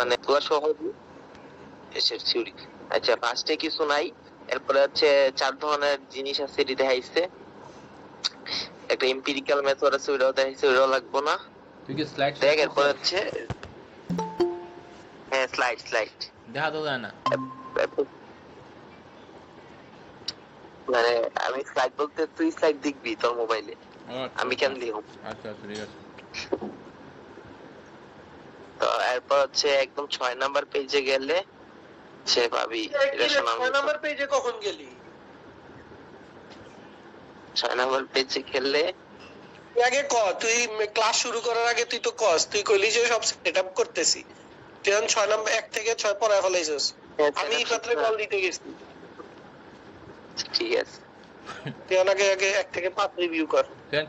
মানে পুরো সহজ এসের থিওরি। আচ্ছা ফার্স্টে কিছু নাই, এরপরে হচ্ছে 4 ধরনের জিনিস আছে এটি দেখাইছে, একটা এমপিরিক্যাল মেথড আছে ওইটাও দেখাইছে, ওইটাও লাগবো না। তুই কি স্লাইড দেখ এরপর হচ্ছে হ্যাঁ স্লাইড দেখা তো যায় না। মানে আমি স্লাইড বলতে তুই স্লাইড দেখবি তোর মোবাইলে, আমি কেন দিব? আচ্ছা ঠিক আছে। তো এরপর হচ্ছে একদম 6 নাম্বার পেজে গেলে সে পাবি। 6 নাম্বার পেজে কখন গেলি? 6 নাম্বার পেজে গেলে আগে ক, তুই ক্লাস শুরু করার আগে তুই তো কস, তুই কইলি যে সব সেটআপ করতেছি, তুই 6 নাম্বার 1 থেকে 6 পড়ায় ফেলাইছস। আমি মাত্র কল দিতে গেছি। ঠিক আছে তুই আগে 1 থেকে 5 রিভিউ কর।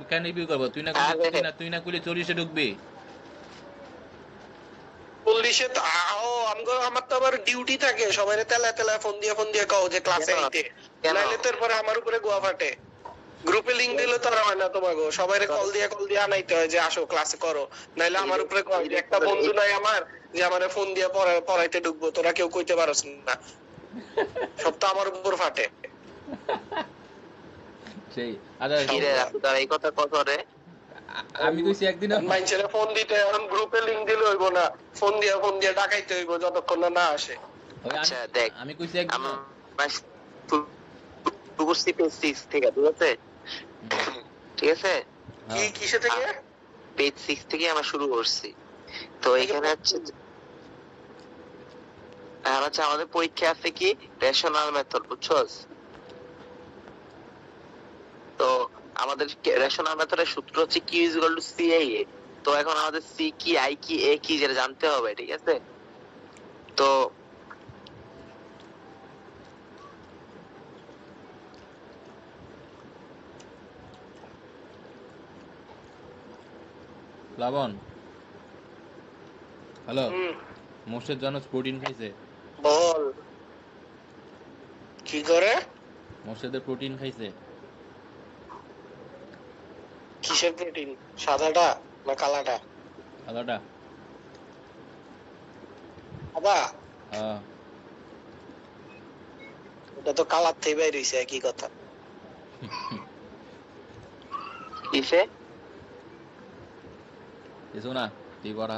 কেন রিভিউ করব? তুই না কইলে 40 এ ঢুকবি। 40 তো আমার তো আবার ডিউটি থাকে, সবাইরে তেলা ফোন দিয়ে কও যে ক্লাসে আইতে, নাইলে তো এরপরে আমার উপরে গোয়া ফাটে। গ্রুপে লিংক দিলে তো আর হয় না তোমাগো, সবাইরে কল দিয়ে আনাইতে হয় যে আসো ক্লাসে করো, নাইলে আমার উপরে একটা বন্ধু নাই আমার যে আমারে ফোন দিয়ে পড়াইতে ঢুকবো, তোরা কেউ কইতে পারছ না, সব তো আমার উপর ফাটে। সেই আচ্ছা কি রে রাস্তার এই কথা কত রে? আমি কইছি একদিন মাইনছেরে ফোন দিতে, এখন গ্রুপে লিংক দিলে হইব না, ফোন দিয়ে ডাকাইতে হইব যতক্ষণ না আসে। আচ্ছা দেখ আমি কইছি একদিন পেজ 6 থেকে, ঠিক আছে ঠিক আছে কিসে থেকে? পেজ 6 থেকে আমরা শুরু করছি। তো এখানে হচ্ছে আমাদের পরীক্ষা আছে কি রেশনাল মেথড, বুঝছস? তো আমাদের রেশনাল মেথডের সূত্র হচ্ছে q = CIA। তো এখন আমাদের c কি i কি a কি যেটা জানতে হবে, ঠিক আছে? তো লাবণ হ্যালো, মোর্শেদ জানোস প্রোটিন খাইছে? বল কি করে? মোর্শেদের প্রোটিন খাইছে। কিসের প্রোটিন? সাদাটা না কালাটা? আলাদা। সাদা? হ্যাঁ এটা তো কালার থেকে বের হইছে, একই কথা। কিসে কিছু না, তুই পড়া।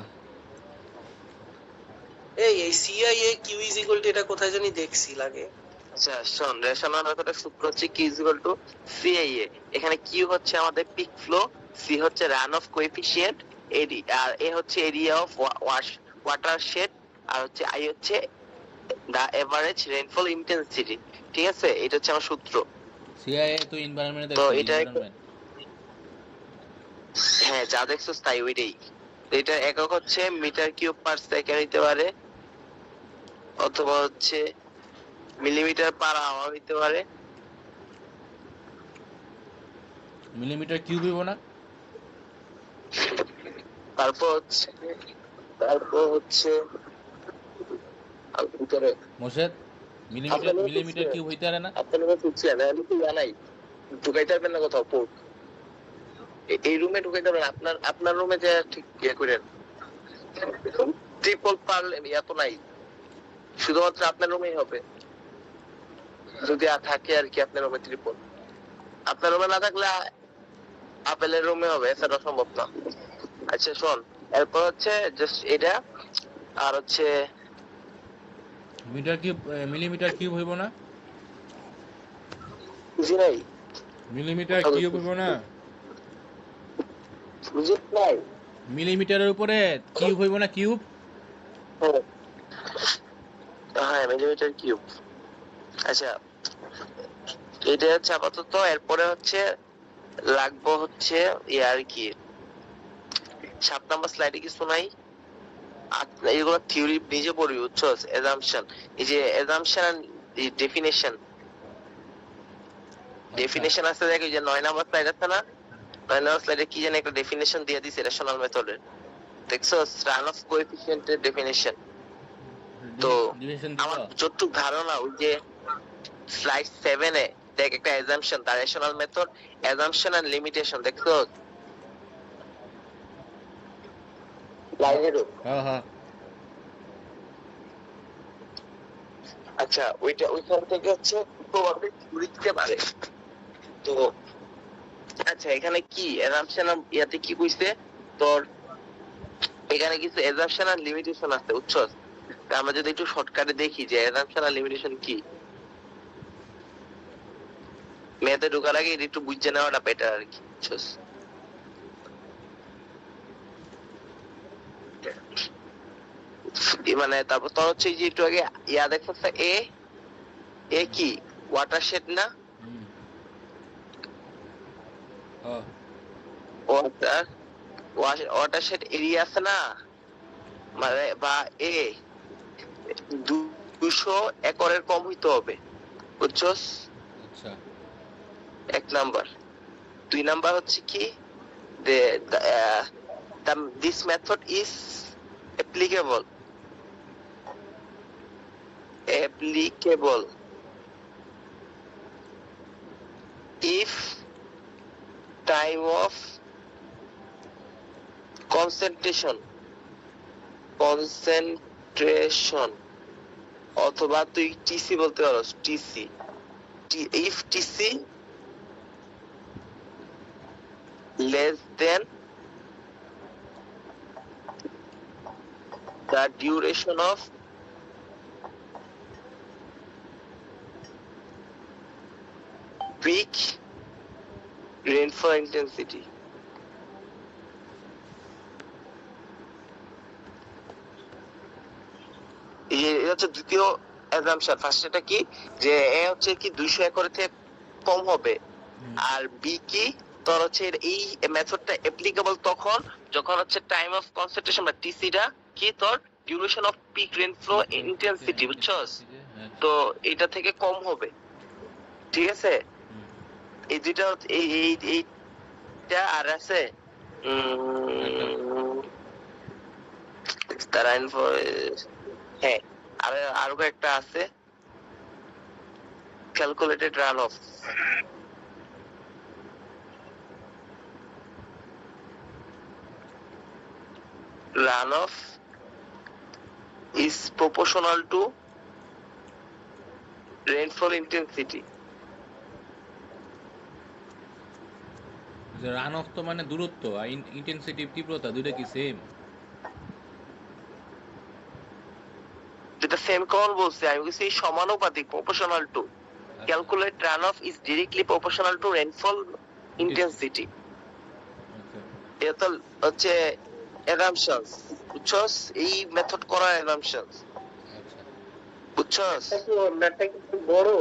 এই CIA Q is equal to, এটা কোথায় জানি দেখছি লাগে। আচ্ছা শোন, রেশনাল মেথডের সূত্র হচ্ছে q = CIA। এখানে q হচ্ছে আমাদের পিক ফ্লো, c হচ্ছে রান অফ কোএফিশিয়েন্ট, আর a হচ্ছে এরিয়া অফ ওয়াটারশেড, আর হচ্ছে i হচ্ছে দা এভারেজ রেইনফল ইন্টেন্সিটি। ঠিক আছে, এটা হচ্ছে আমার সূত্র। সিআইএ তো এনভায়রনমেন্ট তো এটা হ্যাঁ যা দেখছস তাই ওইটাই। এটা একক হচ্ছে মিটার কিউব পার সেকেন্ড হইতে পারে, অথবা হচ্ছে মিলিমিটার পার আওয়ার হইতে পারে। মিলিমিটার কিউব হইব না? তারপর হচ্ছে ভিতরে মোর্শেদ মিলিমিটার কিউব হইতে পারে না? আপনারা বুঝছেন আমি তো জানাই, ঢুকাইতে পারবেন না কোথাও পোর্ট, এই রুমে ঢুকাইতে পারবেন, আপনার রুমে যে ঠিক ইয়ে করেন ট্রিপল পারলে এত নাই, শুধুমাত্র আপনার রুমেই হবে যদি থাকে আর কি। আপনার রুমে ট্রিপল, আপনার রুমে না থাকলে আপেলের রুমে হবে, এছাড়া সম্ভব না। আচ্ছা শোন, এরপর হচ্ছে জাস্ট এটা, আর হচ্ছে মিলিমিটার কিউব হইব না? বুঝি নাই, মিলিমিটার কিউব হইব না? বুঝি নাই, মিলিমিটারের উপরে কিউব হইব না? কিউব হ্যাঁ মিলিমিটার কিউব। আচ্ছা এটা হচ্ছে আপাতত। এরপরে হচ্ছে লাগবো হচ্ছে আর কি 7 নাম্বার স্লাইডে কিছু নাই, এগুলো থিওরি নিজে পড়বি, বুঝছো? অ্যাজাম্পশন, এই যে অ্যাজাম্পশন ডেফিনেশন আছে, দেখ এই যে 9 নাম্বার স্লাইড আছে না, 9 নাম্বার স্লাইডে কি জানি একটা ডেফিনেশন দিয়ে দিছে রেশনাল মেথডের, দেখছো? রান অফ কোএফিশিয়েন্টের ডেফিনেশন। তো আমার যতটুকু ধারণা ওই যে স্লাইড 7 এ দেখ একটা assumption, the rational method assumption and limitation, দেখছো লাইনেরও? হ্যাঁ হ্যাঁ আচ্ছা ওইখান থেকে হচ্ছে প্রবাবলি থিওরি দিতে পারে। তো আচ্ছা এখানে কি অ্যাজাম্পশন ইয়াতে কি কইছে তোর, এখানে কিছু অ্যাজাম্পশন আর লিমিটেশন আছে বুঝছস। তা আমরা যদি একটু শর্টকাটে দেখি যে অ্যাজাম্পশন আর লিমিটেশন কি, মেয়েতে ঢোকার আগে এটা একটু বুঝে নেওয়াটা বেটার আর কি বুঝছস। মানে তারপর তোর হচ্ছে যে একটু আগে ইয়া দেখছস এ কি ওয়াটারশেড না, ওয়াটারশেড এরিয়া আছে না, মানে বা এ 200 একরের কম হইতে হবে বুঝছস, আচ্ছা এক নাম্বার। দুই নাম্বার হচ্ছে কি this method is applicable if time of concentration অথবা তুই টিসি বলতে পারোস, TC if TC less than the duration of peak rainfall intensity. এটা হচ্ছে দ্বিতীয় অ্যাজাম্পশন। ফার্স্ট এটা কি যে এ হচ্ছে কি 200 একরের থেকে কম হবে, আর বি কি তোর হচ্ছে এই মেথডটা অ্যাপ্লিকেবল তখন যখন হচ্ছে টাইম অফ কনসেন্ট্রেশন বা টিসিটা কি তোর ডিউরেশন অফ পিক রেইনফ্লো ইন্টেন্সিটি বুঝছস, তো এটা থেকে কম হবে। ঠিক আছে, এই দুইটা এইটা আর আছে তারা হ্যাঁ আরো একটা আছে calculated runoff is proportional to rainfall intensity. Run of তো মানে দূরত্ব আর ইন্টেন্সিটি তীব্রতা দুইটা কি সেম? যেটা সেম কোন বলছে আমি বলছি সমানুপাতিক, proportional to. Calculate runoff is directly proportional to rainfall intensity. এটা হচ্ছে assumptions বুঝছস, এই মেথড করা assumptions বুঝছস। ম্যাথটা একটু বড়,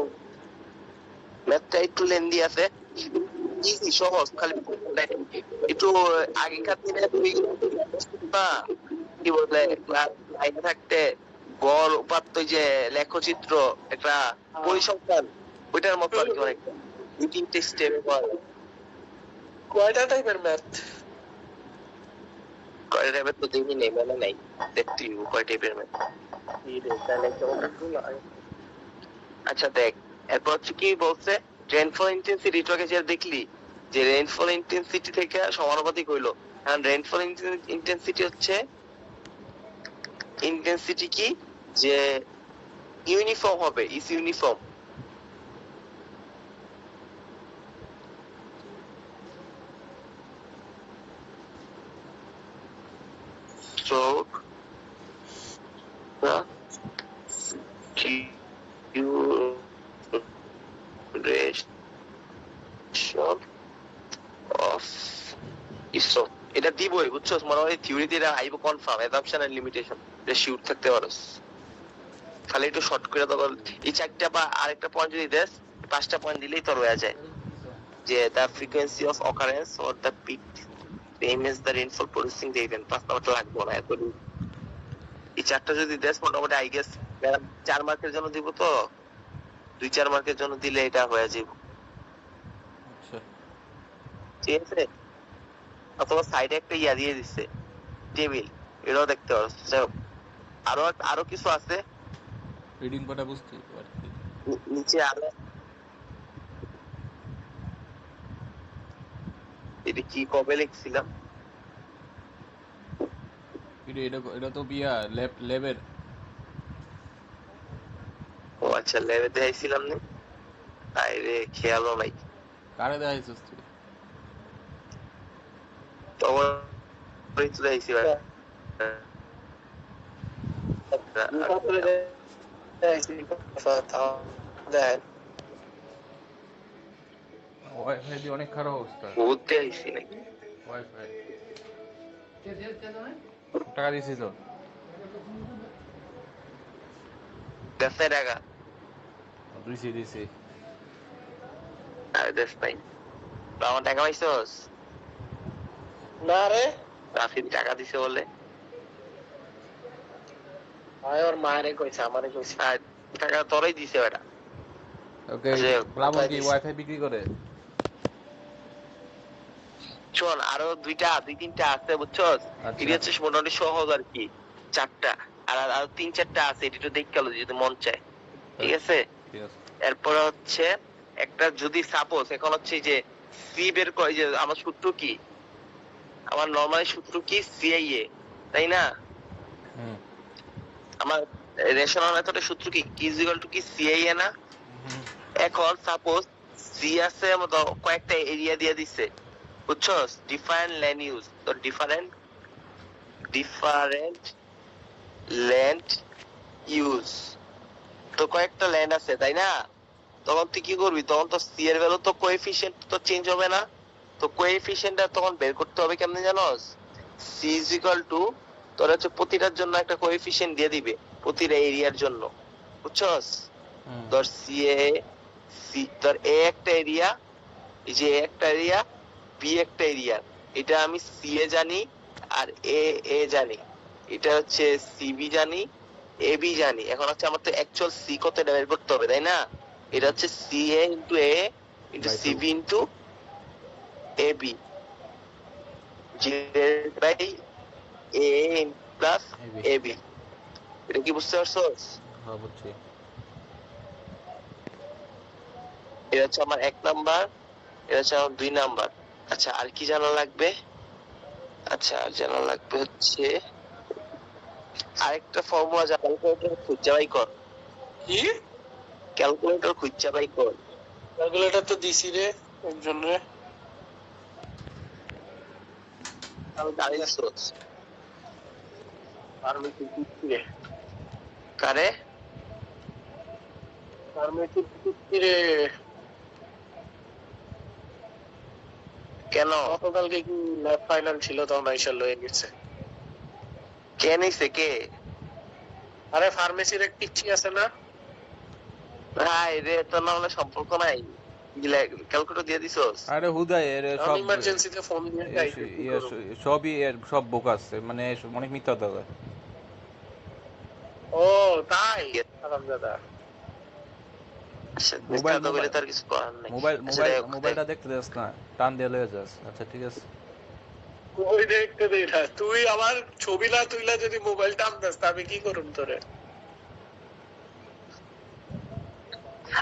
ম্যাথটা একটু লেন্দি আছে, ইজি সহজ, খালি একটু আগেকার দিনে তুই না কি বলে ক্লাস 9 থাকতে গড় উপাত্ত যে লেখচিত্র একটা পরিসংখ্যান ওইটার মতো আর কি, অনেক দুই তিনটে স্টেপ কয়টা টাইপের ম্যাথ, কয় টাইপের তো দেখি নেই মানে নাই, দেখতে কয় টাইপের ম্যাথ। আচ্ছা দেখ এরপর হচ্ছে কি বলছে রেইনফল ইন্টেন্সিটি, তোকে যে দেখলি যে রেইনফল ইন্টেন্সিটি থেকে সমানুপাতিক হইলো, কারণ রেইনফল ইন্টেন্সিটি হচ্ছে ইন্টেন্সিটি কি যে ইউনিফর্ম হবে, is uniform. So the duration of ISO এটা দিবই বুঝছস, মনে হয় থিওরিতে এটা আইবো কনফার্ম, অ্যাজাম্পশন এন্ড লিমিটেশন এটা শিওর থাকতে পারোস। খালি একটু শর্ট করে তখন এই চারটা বা আরেকটা পয়েন্ট যদি দেস, 5টা পয়েন্ট দিলেই তোর হয়ে যায় যে the frequency of occurrence or the peak same is the rainfall producing the event. 5 নাম্বারটা লাগবে না এত, এই চারটা যদি দেস মোটামুটি আই গেস 4 মার্কের জন্য দিব, তো 2-4 মার্কের জন্য দিলে এটা হয়ে যাবে। ঠিক আছে, অথবা সাইডে একটা ইয়া দিয়ে দিচ্ছে টেবিল, এটাও দেখতে পারো। আরো কিছু আছে রিডিং পড়া বুঝতে পারছি। নিচে আরো এটা কি কবে লিখছিলাম, এটা তো বিয়া ল্যাবের ও আচ্ছা, ল্যাবে দেখাইছিলাম না, তাই রে খেয়ালও নাই। কারে দেখাইছিস তুই? তখন তো দেখাইছি ভাই। দেখ ওয়াইফাই দিয়ে অনেক খারাপ অবস্থা। বহুত দেখাইছি নাকি? ওয়াইফাই টাকা দিছি তো। দেশে টাকা দিছি আর দেশ নাই। আমার টাকা পাইছস? না রে, রাফিদ টাকা দিছে বলে। ভাই ওর মায়েরে কইছে, আমারে কইছে। আর টাকা তোরাই দিছে বেটা। ওকে আচ্ছা, প্লাবন কোথায় কি দিছে? ওয়াইফাই বিক্রি করে? শোন, আরো দুই তিনটা আছে বুঝছস। আচ্ছা। এটি হচ্ছে মোটামুটি সহজ আর কি, 4টা। আর আরো 3-4টা আছে, এটি একটু দেখতে গেলো যদি মন চায়, ঠিক আছে। ঠিক আছে। এরপরে হচ্ছে একটা, যদি সাপোজ এখন হচ্ছে যে সি বের করে, যে আমার সূত্র কি, আমার নরমালি সূত্র কি সিআইএ, তাই না? হুম আমার রেশনাল মেথডের সূত্র কি ইজ ইকুয়াল টু কি সিআইএ না? এখন সাপোজ সি আছে মতো কয়েকটা এরিয়া দিয়ে দিছে, বুঝছস, ডিফারেন্ট ল্যান্ড ইউজ, তো ডিফারেন্ট ল্যান্ড ইউজ, তো কয়েকটা ল্যান্ড আছে তাই না? তখন তুই কি করবি, তখন তো সি এর ভ্যালু তো কোএফিশিয়েন্ট তো চেঞ্জ হবে না, তো কোএফিশিয়েন্টটা তখন বের করতে হবে কেমনে জানোস? সি ইজ ইকুয়াল টু, তোর হচ্ছে প্রতিটার জন্য একটা কোএফিশিয়েন্ট দিয়ে দিবে, প্রতিটা এরিয়ার জন্য, বুঝছস। ধর সি ধর এ একটা এরিয়া, এই যে একটা এরিয়া, বি একটা এরিয়া, এটা আমি সি এ জানি আর এ জানি, এটা হচ্ছে সিবি জানি, এ বি জানি। এখন হচ্ছে আমার তো অ্যাকচুয়াল সি কত এটা বের করতে হবে তাই না? এটা হচ্ছে C A into A into CB into A B by A plus A B. এটা কি বুঝতে পারছস? হ্যাঁ বুঝছি। এটা হচ্ছে আমার 1 নাম্বার, এটা হচ্ছে আমার 2 নাম্বার। আচ্ছা, আর কি জানা লাগবে? আচ্ছা, আর জানা লাগবে হচ্ছে আরেকটা ফর্মুলা, যা ক্যালকুলেটর খুঁজে বাই কর। কি ক্যালকুলেটর খুঁজে বাই কর। ক্যালকুলেটর তো দিছি রে একজন রে। আমি জানি সোর্স ফার্মেসি দিছি রে, কারে ফার্মেসি দিছি রে। কেন গতকালকে কি ল্যাব ফাইনাল ছিল, তখন আইসা লয়ে গেছে। কে নিছে কে? আরে ফার্মেসির এক পিচ্ছি আছে না, ভাই রে, তোর না হলে সম্পর্ক নাই, ক্যালকুলেটর দিয়ে দিছস? আরে হুদাই এর সব ইমার্জেন্সিতে ফোন দিয়ে যাইছে, কি করব? সবই এর সব বোকাস, মানে অনেক মিথ্যা কথা কয়। ও তাই, আরামদাদা। আচ্ছা, মোবাইল মিথ্যা তো বলে তার কিছু করার নাই। আচ্ছা, যাই হোক, মোবাইলটা দেখতে যাস না, টান দিয়ে লয়ে যাস। আচ্ছা ঠিক আছে। ওই দেখতে দেই না, তুই আমার ছবি না তুইলা যদি মোবাইল টানতাস তা আমি কি করুম তোরে?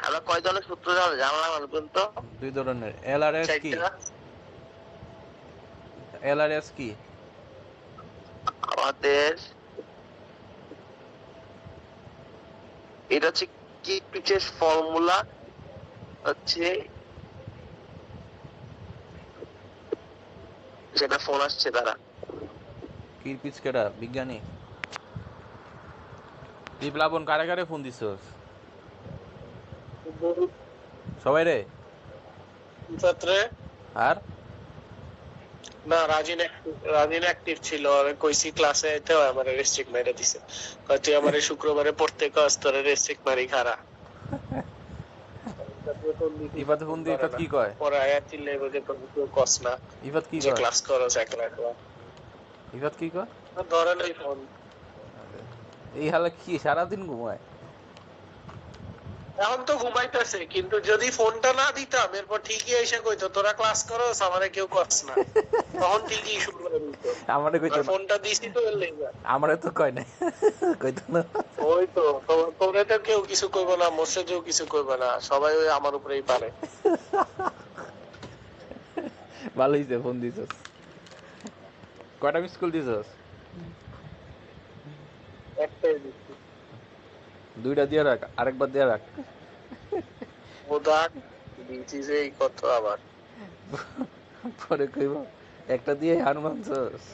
আমরা কয় ধরনের সূত্র জানলাম পর্যন্ত? 2 ধরনের। এলআরএস কি? এলআরএস কি? আমাদের এটা হচ্ছে কি পিচের ফর্মুলা, হচ্ছে যেটা ফোন আসছে তারা। কিরপিচ কেডা বিজ্ঞানী? তুই প্লাবন কারে কারে ফোন দিছস? সবাই রে? ছাত্রে আর না, রাজিন অ্যাক্টিভ ছিল, আমি কইছি ক্লাসে আইতে হয়, আমারে রেস্ট্রিক্ট মেরে দিছে। কয় তুই আমারে শুক্রবারে পড়তে কস, তোরে রেস্ট্রিক্ট মারি খারা। ইফাত ফোন দিয়ে ইফাত কি কয়? পরে আয়া চিল্লাইবো যে তোর কেউ কস না, ইফাত কি যে কয়? ক্লাস করস একলা একলা। ইফাত কি কয়? ধরে নাই ফোন। এই হালা কি সারাদিন ঘুমায়? এখন তো ঘুমাইতেছে, কিন্তু যদি ফোনটা না দিতাম এরপর ঠিকই এসে কইতো তোরা ক্লাস করস, আমারে কেউ কস না। তখন ঠিকই শুরু করে দিত। আমারে কইতো না। ফোনটা দিছি তো এর লেগা। আমারে তো কয় নাই, কইতো না। ওই তো, তোরে তো কেউ কিছু কইবো না, মোর্শেদেও কিছু কইবো না, সবাই ওই আমার উপরেই পারে। ভালো হইছে ফোন দিছস। কয়টা মিস কল দিছস? একটাই দিছি। দুইটা দিয়ে রাখ, আরেকবার দিয়ে রাখ। ওদাক দিছিস এই কত আবার পরে কইব একটা দিয়ে হার মানছস।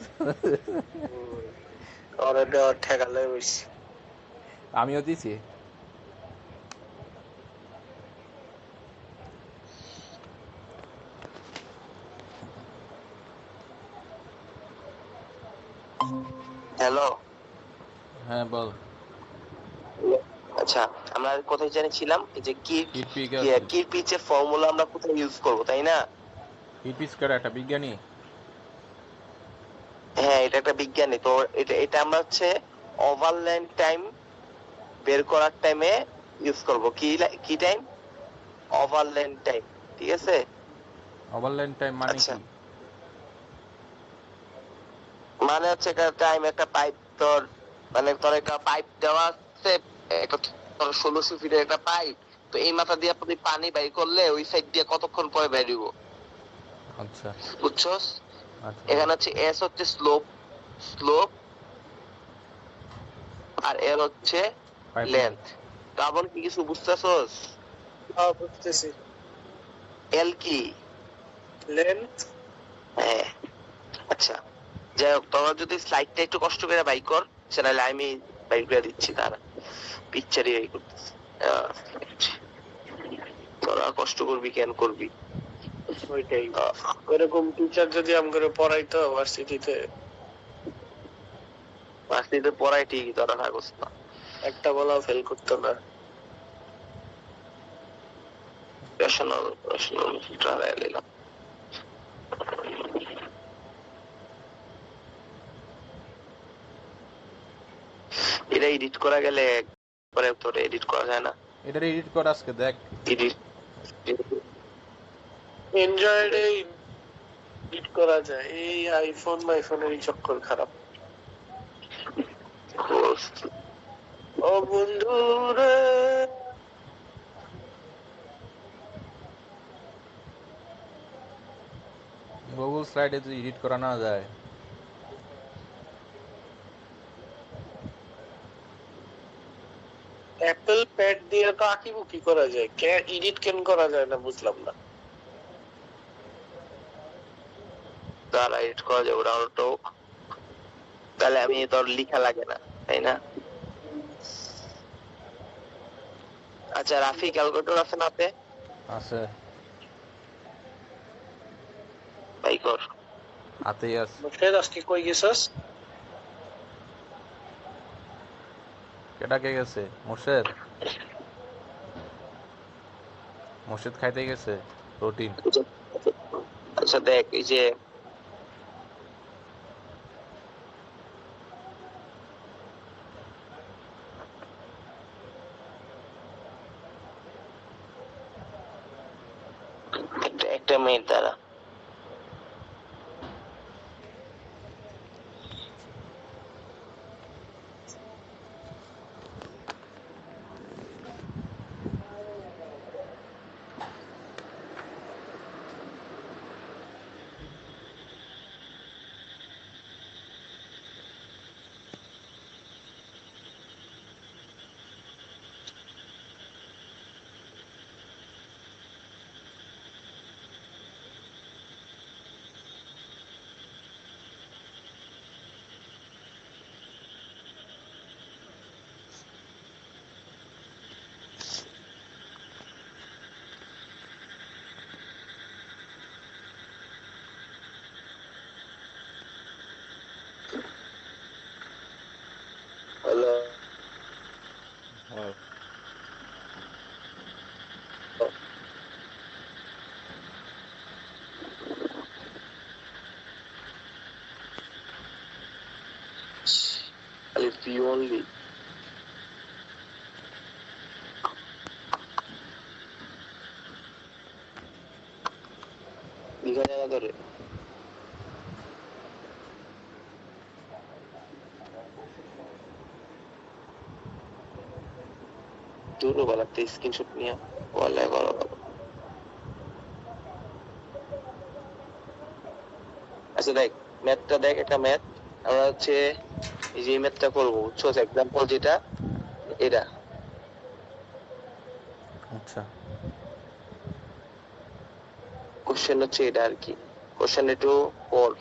ওরে দেওয়ার ঠেকালে বেশি। আমিও দিছি। হ্যালো। হ্যাঁ বল। আচ্ছা, আমরা কোথায় জানিছিলাম যে কিরপিচের ফর্মুলা আমরা কোথায় ইউজ করব, তাই না? কিরপিচ কার একটা বিজ্ঞানী। হ্যাঁ, এটা একটা বিজ্ঞানী। তো এটা আমরা হচ্ছে ওভারল্যান্ড টাইম বের করার টাইমে ইউজ করব। কি টাইম? ওভারল্যান্ড টাইম, ঠিক আছে? ওভারল্যান্ড টাইম মানে আচ্ছা, কি? মানে হচ্ছে একটা টাইম, একটা পাইপ তোর, মানে তোর একটা পাইপ দেওয়া আছে, একটা তোর 1600 ফিটের একটা পাইপ। তো এই মাথা দিয়ে আপনি পানি বের করলে ওই সাইড দিয়ে কতক্ষণ পরে বেরিয়ে আচ্ছা বুঝছস? আচ্ছা এখানে হচ্ছে এস হচ্ছে স্লোপ, স্লোপ, আর এল হচ্ছে লেন্থ। তারপর কি কিছু বুঝতেছস? বুঝতেছি। এল কি? লেন্থ। হ্যাঁ। আচ্ছা, যাই হোক, তোরা যদি স্লাইডটা একটু কষ্ট করে বাই কর, সেটা আমি বাই করে দিচ্ছি। তারা পিকচারই বাই করতেছি। তোরা কষ্ট করবি কেন করবি? ওইটাই, ওরকম টিচার যদি আমগরে পড়াইতো ভার্সিটিতে, ভার্সিটিতে পড়াই ঠিকই, তোরা থাকস না, একটা বলাও ফেল করতো না। রেশনাল রেশনাল ট্রায়াল এলাম। এটা এডিট করা গেলে পরে তোর এডিট করা যায় না। এটা এডিট কর আজকে দেখ। এডিট এনড্রয়েডে এডিট করা যায়, এই আইফোনের চক্কর খারাপ। ও বন্ধু রে, গুগল স্লাইডে যদি এডিট করা না যায়। অ্যাপল প্যাড দিয়ে তো আঁকিবুকি করা যায়, এডিট কেন করা যায় না বুঝলাম না। তাহলে এডিট করা যাবে ওটা তো, তাহলে আমি তোর লিখা লাগে না, তাই না? আচ্ছা, রাফি ক্যালকুলেটর আছে না হাতে? আছে, বাই কর। হাতেই আছে। মুর্শেদ আজকে কই গেছস? কেটা কে গেছে? মুর্শেদ। মুর্শেদ খাইতে গেছে প্রোটিন। আচ্ছা দেখ, এই যে একটা মিনিট দ্বারা হলো। খালি ভিউ অনলি। দীঘা জায়গা ধরে দূরও বালাতে স্ক্রিনশট নিয়ে ওয়ালাই বড় বড়। আচ্ছা দেখ, ম্যাথটা দেখ, একটা ম্যাথ আমরা হচ্ছে এই যে ম্যাথটা করবো, বুঝছো? এক্সাম্পল যেটা এটা, আচ্ছা কোশ্চেন হচ্ছে এটা আর কি, কোশ্চেন একটু পড়।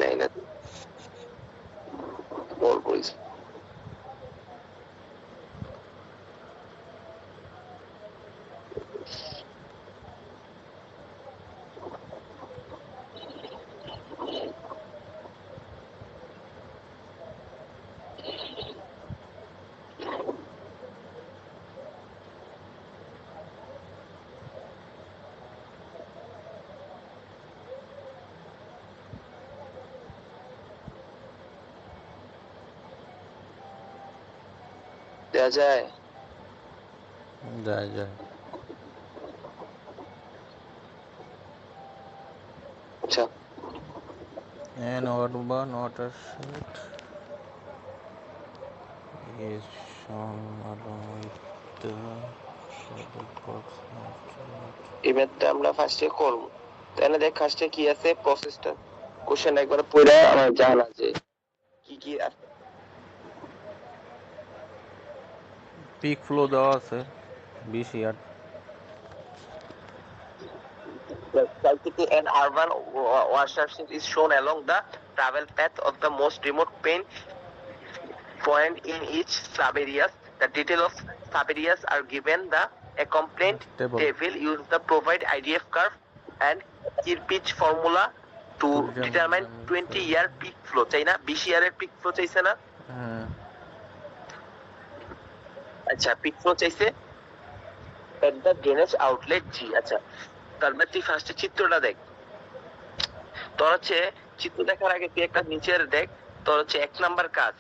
নাই না পড় বইস। দেওয়া যায়? যায় যায়। আচ্ছা An odd one water set is shown along with the shaded box next to it. এই ম্যাথটা আমরা ফার্স্টে করব, তাহলে দেখ ফার্স্টে কি আছে প্রসেসটা, কোশ্চেন একবার পড়ে আমার জানা যে কি কি আছে। পিক ফ্লো দেওয়া আছে 20 yard. Basically, an urban watershed is shown along the travel path of the most remote point in each sub-areas. The details of sub-areas are given. The accompanying table use the provide IDF curve and Kirpich formula to determine 20-year peak flow. চাই না 20 ইয়ারের peak flow চাইছে না? আচ্ছা peak flow চাইছে at the drainage outlet G। আচ্ছা তারপর তুই ফার্স্টে চিত্রটা দেখ, তোর হচ্ছে চিত্র দেখার আগে তুই একটা নিচের দেখ, তোর হচ্ছে 1 নাম্বার কাজ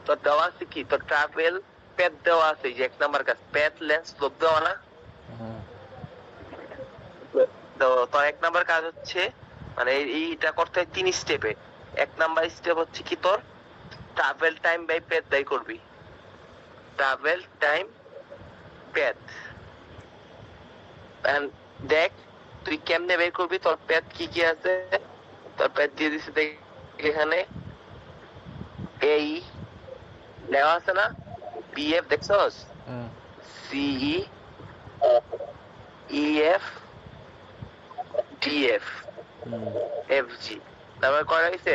তোর দেওয়া আছে কি, তোর ট্রাভেল প্যাথ দেওয়া আছে, যে 1 নাম্বার কাজ প্যাথ লেন্থ স্লোপ দেওয়া না, তো তোর 1 নাম্বার কাজ হচ্ছে মানে এইটা করতে হয় 3 স্টেপে। 1 নাম্বার স্টেপ হচ্ছে কি তোর travel time by path by করবি, ট্রাভেল টাইম প্যাথ এন্ড দেখ তুই কেমনে বের করবি, তোর প্যাথ কি কি আছে, তোর প্যাথ দিয়ে দিছে দেখ এখানে এই দেওয়া আছে না, বিএফ দেখছস, সিই ইএফ ডিএফ এফজি, তারপরে কয়টা হইছে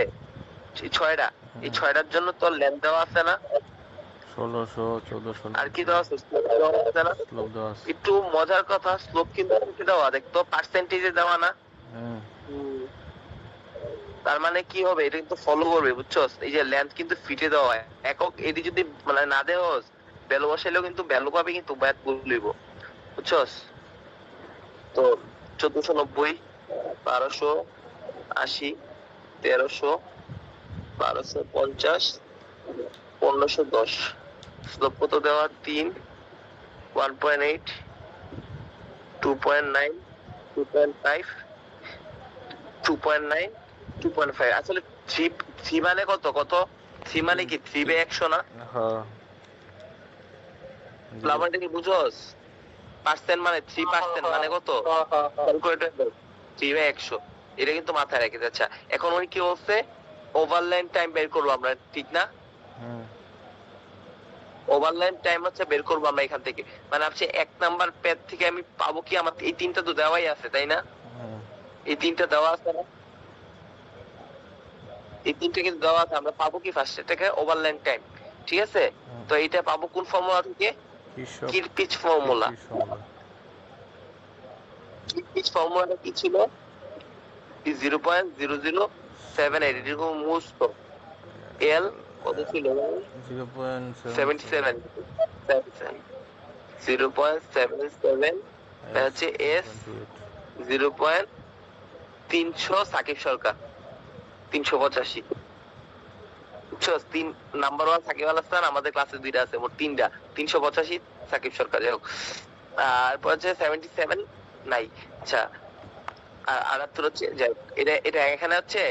6টা, এই 6টার জন্য তোর লেন্থ দেওয়া আছে না 1600 1400 আর কি দেওয়া আছে স্লোপ দেওয়া আছে না, একটু মজার কথা স্লোপ কিন্তু দেওয়া দেখতো পার্সেন্টেজে দেওয়া না, তার মানে কি হবে এটা কিন্তু ফলো করবে বুঝছস, এই যে লেন্থ কিন্তু ফিটে দেওয়া হয় একক, এটি যদি মানে না দেওস ভ্যালু বসাইলেও কিন্তু ভ্যালু পাবে কিন্তু ব্যাট বললিব বুঝছস। তো 1490 1280 1300 1250 1510 স্লোপ কত দেওয়া 3 1.8 2.9 2.5 2.9 2.5 আসলে 3 মানে কত কত 3 মানে কি 3 বাই 100 না, হ্যাঁ লাভারটা কি বুঝছস, পার্সেন্ট মানে 3% মানে কত ক্যালকুলেটর 3 বাই 100, এটা কিন্তু মাথায় রেখে। আচ্ছা এখন উনি কি বলছে ওভারলাইন টাইম বের করব আমরা, ঠিক না? ওভারলাইন টাইম হচ্ছে বের করব আমরা এখান থেকে, মানে আপনি 1 নাম্বার প্যাড থেকে আমি পাবো কি, আমার এই 3টা তো দেওয়াই আছে তাই না, এই 3টা দেওয়া আছে না, এই 3টা কিন্তু দেওয়া আছে, আমরা পাবো কি ফার্স্ট থেকে ওভারলাইন টাইম, ঠিক আছে? তো এইটা পাবো কোন ফর্মুলা থেকে, কিরপিচ ফর্মুলা। কিরপিচ ফর্মুলাটা কি ছিল 0.0078, এরকম মুস্ত এল কত ছিল 0.77 0.77 হচ্ছে এস 0.300 সাকিব সরকার 385 বুঝছো, 3 নাম্বার 1 সাকিব আল হাসান, আমাদের ক্লাসে 2টা আছে, মোট 3টা 385 সাকিব সরকার, যাই হোক। তারপর হচ্ছে 77 নাই, আচ্ছা আর 78 হচ্ছে, যাই হোক এটা এখানে হচ্ছে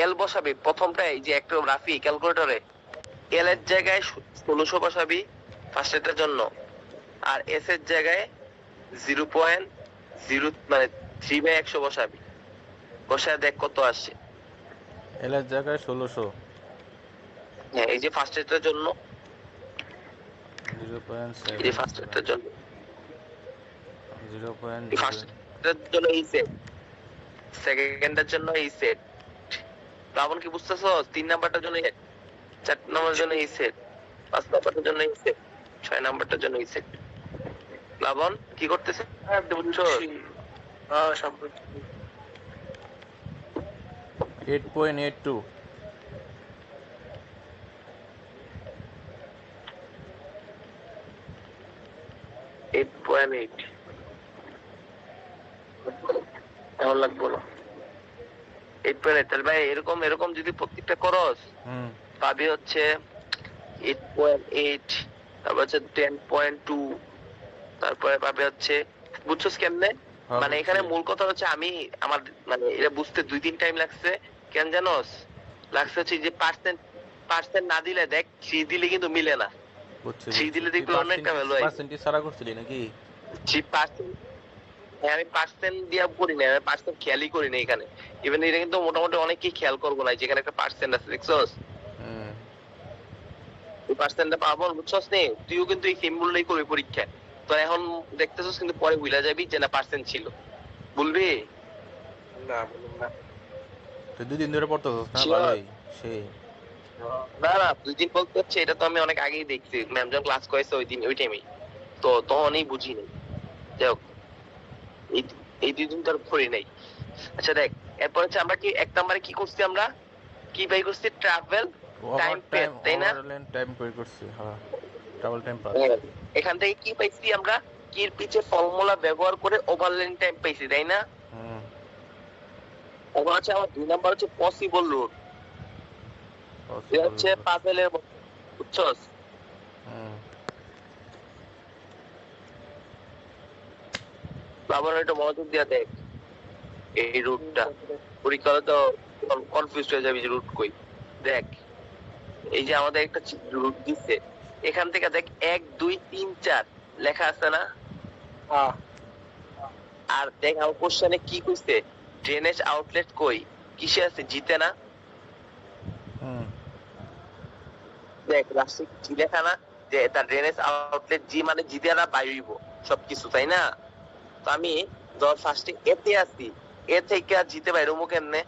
এল বসাবি প্রথমটা, এই যে একটা রাফি ক্যালকুলেটরে এল এর জায়গায় 1600 বসাবি ফার্স্ট এটার জন্য, আর এস এর জায়গায় 0.0 মানে 3/100 বসাবি, বসায় দেখ কত আসে। এলের জায়গায় 1600। হ্যাঁ এই যে ফার্স্ট এটার জন্য, এই যে ফার্স্ট 0.77, এটার জন্য, ফার্স্ট 0.0। এটার জন্য এই সেট, সেকেন্ডের জন্য এই সেট। রাবণ কি বুঝতেছো? 3 নাম্বারটার জন্য 4 নাম্বারের জন্য এই সেট, 5 নাম্বারটার জন্য এই সেট, 6 নাম্বারটার জন্য এই সেট। রাবণ কি করতেছে বুঝছো? সব 8.82। 8.8 এমন লাগবো না। 8.8 তাহলে ভাই এরকম এরকম যদি প্রত্যেকটা করস পাবি হচ্ছে 8.8, তারপর হচ্ছে 10.2, তারপরে পাবে হচ্ছে, বুঝছস কেমনে? হ্যাঁ, মানে এখানে মূল কথা হচ্ছে আমি আমার মানে এটা বুঝতে 2-3 টাইম লাগছে। কেন জানোস? লাগছে হচ্ছে যে পার্সেন্ট, পার্সেন্ট না দিলে দেখ 3 দিলে কিন্তু মিলে না। বুঝছি 3 দিলে দেখবি অনেকটা ভ্যালু হয়। পার্সেন্টেজ সারা করছিলি নাকি? 3%, হ্যাঁ আমি পার্সেন্ট দিয়া করি না, আমি পার্সেন্ট খেয়ালই করি না এখানে। ইভেন এটা কিন্তু মোটামুটি অনেকেই খেয়াল করবো না, যেখানে একটা পার্সেন্ট আছে দেখছস? এই পার্সেন্টটা পাবো বুঝছস নে? তুইও কিন্তু এই সেম মূল্যই করবি পরীক্ষায়। তো এখন দেখতেছস কিন্তু পরে ভুলে যাবি যে না পার্সেন্ট ছিল, বলবি না বলুন না। তুই 2 দিন ধরে পড়তেছস না? Sure. ভালোই সেই। না না 2 দিন বলতে হচ্ছে এটা তো আমি অনেক আগেই দেখছি, ম্যাম যখন ক্লাস করেছে ওই দিন ওই টাইমে, তো তখনই বুঝিনি। যাই হোক এই এই 2 দিন তোর পড়ি নাই। আচ্ছা দেখ এরপর হচ্ছে আমরা কি 1 নম্বরে কি করছি, আমরা কি বাই করছি? ট্রাভেল টাইম পেড, তাই না? ওভারলাইন টাইম বের করছি, হ্যাঁ। Double time pass. এখান থেকে কি পাইছি আমরা? কির পিছে ফর্মুলা ব্যবহার করে ওভারলাইন টাইম পাইছি, তাই না? এবার হচ্ছে আমার 2 নাম্বার হচ্ছে পসিবল রুট, এটা হচ্ছে পাজেলের মতো, বুঝছস? বাবার একটু মনোযোগ দিয়া দেখ এই রুটটা, পরীক্ষা হলে তো কনফিউজ হয়ে যাবি যে রুট কই। দেখ এই যে আমাদের একটা রুট দিচ্ছে, এখান থেকে দেখ 1 2 3 4 লেখা আছে না? আর দেখ আমার কোশ্চেনে কি কইছে, ড্রেনেজ আউটলেট কই, কিসে আছে? জিতে না? দেখ রাশি জি লেখা না, যে তার ড্রেনেজ আউটলেট জি মানে জিতে না বাইরিব সবকিছু, তাই না? তো আমি ধর ফার্স্টে এ তে আসি, এ থেকে আর জিতে বাইরমু কেমনে?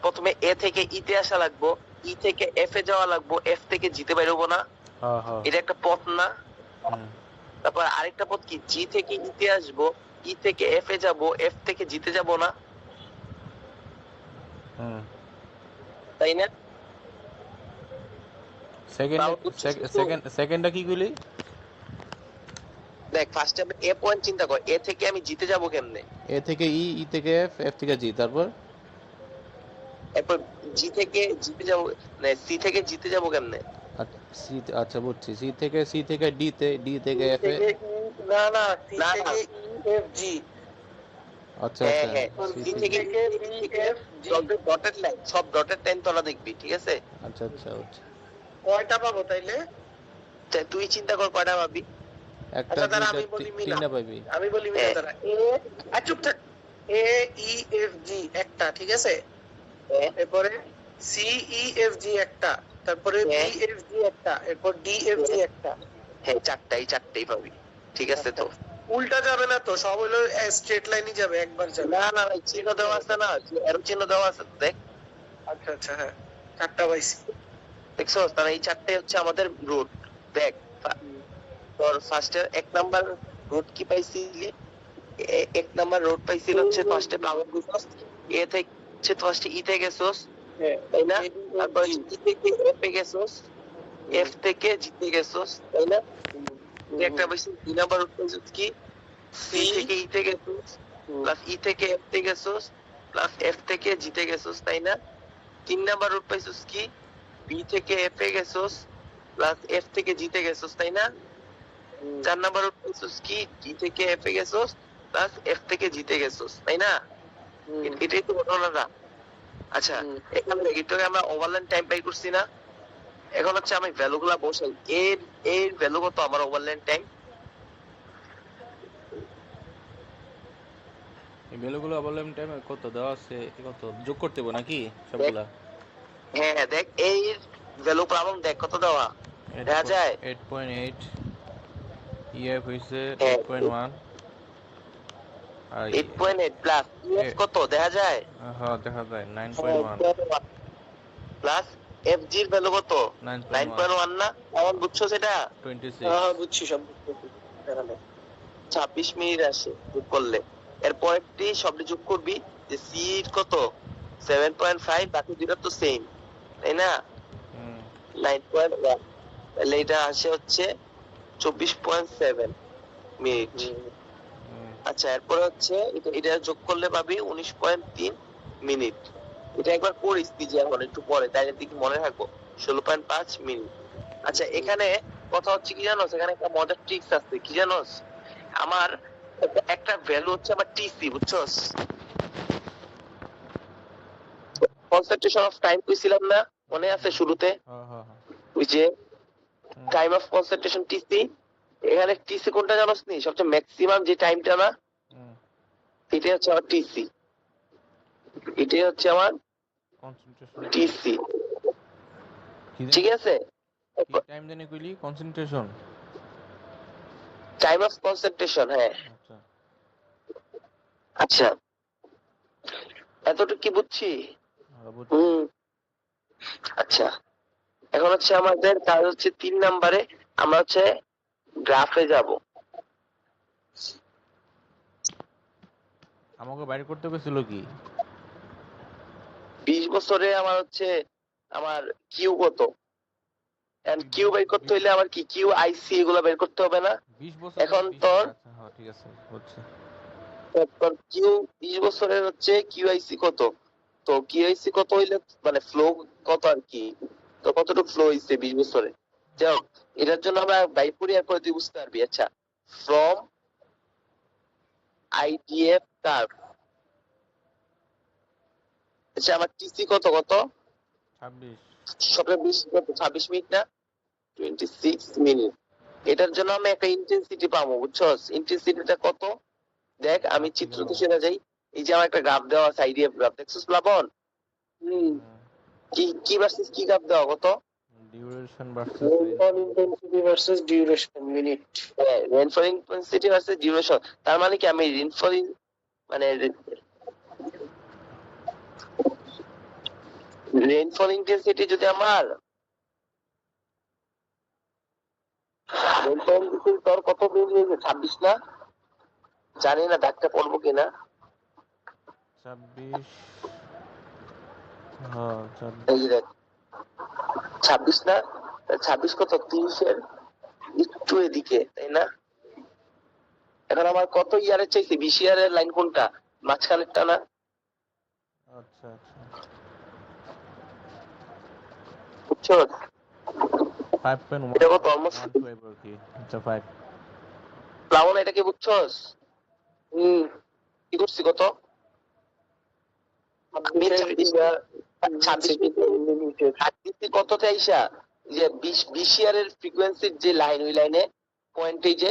প্রথমে এ থেকে ই তে আসা লাগবো, ই থেকে এফ এ যাওয়া লাগবো, এফ থেকে জিতে বাইরবো না? এটা একটা পথ না? তারপর আরেকটা পথ কি, জি থেকে ই তে আসবো, ই থেকে এফ এ যাবো, এফ থেকে জিতে যাবো না? তাই না? সেকেন্ডটা কি কইলি? দেখ ফার্স্টে আমি এ পয়েন্ট চিন্তা কর, এ থেকে আমি জিতে যাবো কেমনে? এ থেকে ই, ই থেকে এফ, এফ থেকে জি, তারপর এরপর জি থেকে জিতে যাবো, মানে সি থেকে জিতে যাবো কেমনে? সি, আচ্ছা বুঝছি। সি থেকে ডি তে, ডি থেকে এফ এ। না না সি থেকে ই এফ জি। আচ্ছা হ্যাঁ আচ্ছা, হ্যাঁ সি থেকে E F G, dotted line, সব ডটেড লাইন তোরা দেখবি, ঠিক আছে? আচ্ছা আচ্ছা আচ্ছা। কয়টা পাবো তাইলে? তুই চিন্তা কর কয়টা পাবি। একটা, আচ্ছা তারা দুইটা, আমি বলি মিনা, তিনটা পাবি। আমি বলি মিনা তারা এ, চুপ থাক। এ ই এফ জি একটা, ঠিক আছে? এরপরে সি ই এফ জি একটা, তারপরে বি এফ জি একটা, এরপর ডি এফ জি একটা। হ্যাঁ চারটাই পাবি, ঠিক আছে? তো উল্টা যাবে না তো, সব হলো স্ট্রেট লাইনই যাবে, একবার যাবে। না না ভাই চিহ্ন দেওয়া আছে না, এরো চিহ্ন দেওয়া আছে দেখ। আচ্ছা আচ্ছা, হ্যাঁ চারটা পাইছি। দেখছো? তাহলে এই চারটাই হচ্ছে আমাদের রুট। দেখ তোর ফার্স্টে 1 নাম্বার রুট কি পাইছিলি? 1 নাম্বার রুট পাইছিল হচ্ছে ফার্স্টে পাওয়ার গুছস, এ থেকে হচ্ছে ফার্স্টে ই তে গেছস, তাই না? তারপর ই থেকে এফ এ গেছস, এফ থেকে জিতে গেছস, তাই না? একটা পাইছিস 2 নাম্বার রুট পাইছিস কি, সি থেকে ই তে গেছস প্লাস ই থেকে এফ তে গেছস প্লাস এফ থেকে জিতে গেছস, তাই না? 3 নাম্বার রুট পাইছিস কি, বি থেকে এফ এ গেছস প্লাস এফ থেকে জিতে গেছস, তাই না? 4 নাম্বার রুট পাইছিস কি, জি থেকে এফ এ গেছস প্লাস এফ থেকে জিতে গেছস, তাই না? এটাই তো ঘটনাটা। আচ্ছা এখানে একটু আমরা ওভারলাইন টাইম পাই করছি না? এখন হচ্ছে আমি ভ্যালুগুলা বসাই, এর ভ্যালু কত আমার ওভারলাইন টাইম? এই ভ্যালুগুলো বললাম টাইমে কত দেওয়া আছে, কত যোগ করতে হবে নাকি সবগুলা? হ্যাঁ দেখ এই ভ্যালু প্রবলেম দেখ কত দেওয়া দেখা যায়। 8.8, ইএফ হইছে হ্যাঁ 8.1, আর 8.8 প্লাস ইএফ কত দেখা যায়। হ্যাঁ দেখা যায় 9.1। প্লাস এফজি এর ভ্যালু কত 9.1 9.1 না এমন বুঝছো সেটা। 26। হ্যাঁ বুঝছি সব। 26 মিনিট আসে যোগ করলে। এরপরটি সবটি যোগ করবি যে সি কত 7.5 বাকি দুটো তো সেম তাই না হুম 9.1 তাহলে এটা আসে হচ্ছে 24.7 মিনিট। হুম আচ্ছা এরপরে হচ্ছে এটা যোগ করলে পাবি 19.3 মিনিট। এটা একবার পড়িস তুই যে এখন একটু পরে তাই দেখি মনে থাকবো 16.5 মিনিট। আচ্ছা এখানে কথা হচ্ছে কি জানোস এখানে একটা মজার ট্রিক্স আছে কি জানোস আমার একটা ভ্যালু হচ্ছে আমার টিসি বুঝছস কনসেন্ট্রেশন অফ টাইম কইছিলাম না মনে আছে শুরুতে হ্যাঁ হ্যাঁ হ্যাঁ ওই যে হুম, টাইম অফ কনসেন্ট্রেশন টিসি এখানে টিসি কোনটা জানোস নি সবচেয়ে ম্যাক্সিমাম যে টাইমটা না হুম। এটাই হচ্ছে আমার টিসি এটাই হচ্ছে আমার কনসেন্ট্রেশন টিসি কি ঠিক জানি, আছে কি টাইম জানি কইলি? কনসেন্ট্রেশন। টাইম অফ কনসেন্ট্রেশন হ্যাঁ। আচ্ছা আচ্ছা এতটুকু কি বুঝছি বুঝছি। হুম আচ্ছা এখন হচ্ছে আমাদের কাজ হচ্ছে 3 নম্বরে আমরা হচ্ছে গ্রাফে যাব। আমাকে বাইর করতে গেছিল কি? 20 বছরে আমার হচ্ছে আমার কিউ কত কিউ বের করতে হইলে আমার কি কিউ আইসি এগুলো বের করতে হবে না 20 বছর এখন 20 তোর আচ্ছা হ্যাঁ ঠিক আছে বুঝছি। তোর কিউ 20 বছরের হচ্ছে কিউ আইসি কত তো কিউ আইসি কত হইলে মানে ফ্লো কত আর কি তো কতটুকু ফ্লো হইছে 20 বছরে যাই হোক এটার জন্য আমরা বাইপুরি আর করে তুই বুঝতে পারবি। আচ্ছা ফ্রম আইডিএফ কার্ভ আচ্ছা আমার টিসি কত কত 26। সবচেয়ে বেশি কত 26 মিনিট না 26 মিনিট। এটার জন্য আমি একটা ইন্টেন্সিটি পাবো বুঝছস ইন্টেন্সিটিটা কত দেখ আমি আচ্ছা, চিত্রতে কেমন? চলে যাই এই যে আমার একটা গ্রাফ দেওয়া আছে আইডিএফ গ্রাফ দেখছিস প্লাবন কি কি ভার্সেস কি গ্রাফ দেওয়া কত duration versus rainfall intensity versus duration minute. Rainfall intensity versus duration তার মানে কি আমি রেইনফল মানে রেইনফল ইন্টেন্সিটি যদি আমার রেইনফল ইন্টেন্সিটি তোর কত বেরিয়েছে 26 না জানি না দাগটা পড়বো কিনা 26। হ্যাঁ এই যে দেখ 26 না 26 কত 30-এর একটু এদিকে তাই না এখন আমার কত ইয়ারের চাইছে 20 ইয়ারের লাইন কোনটা মাঝখানেরটা না আচ্ছা আচ্ছা বুঝছো 5.1 এটা কত অলমোস্ট 112 আর কি। আচ্ছা 5। প্লাবন এটা কি বুঝছস কি করছি কত 26 মিনিট কততে আইসা যে 20 ইয়ারের ফ্রিকোয়েন্সির যে লাইন ওই লাইনে পয়েন্টে যে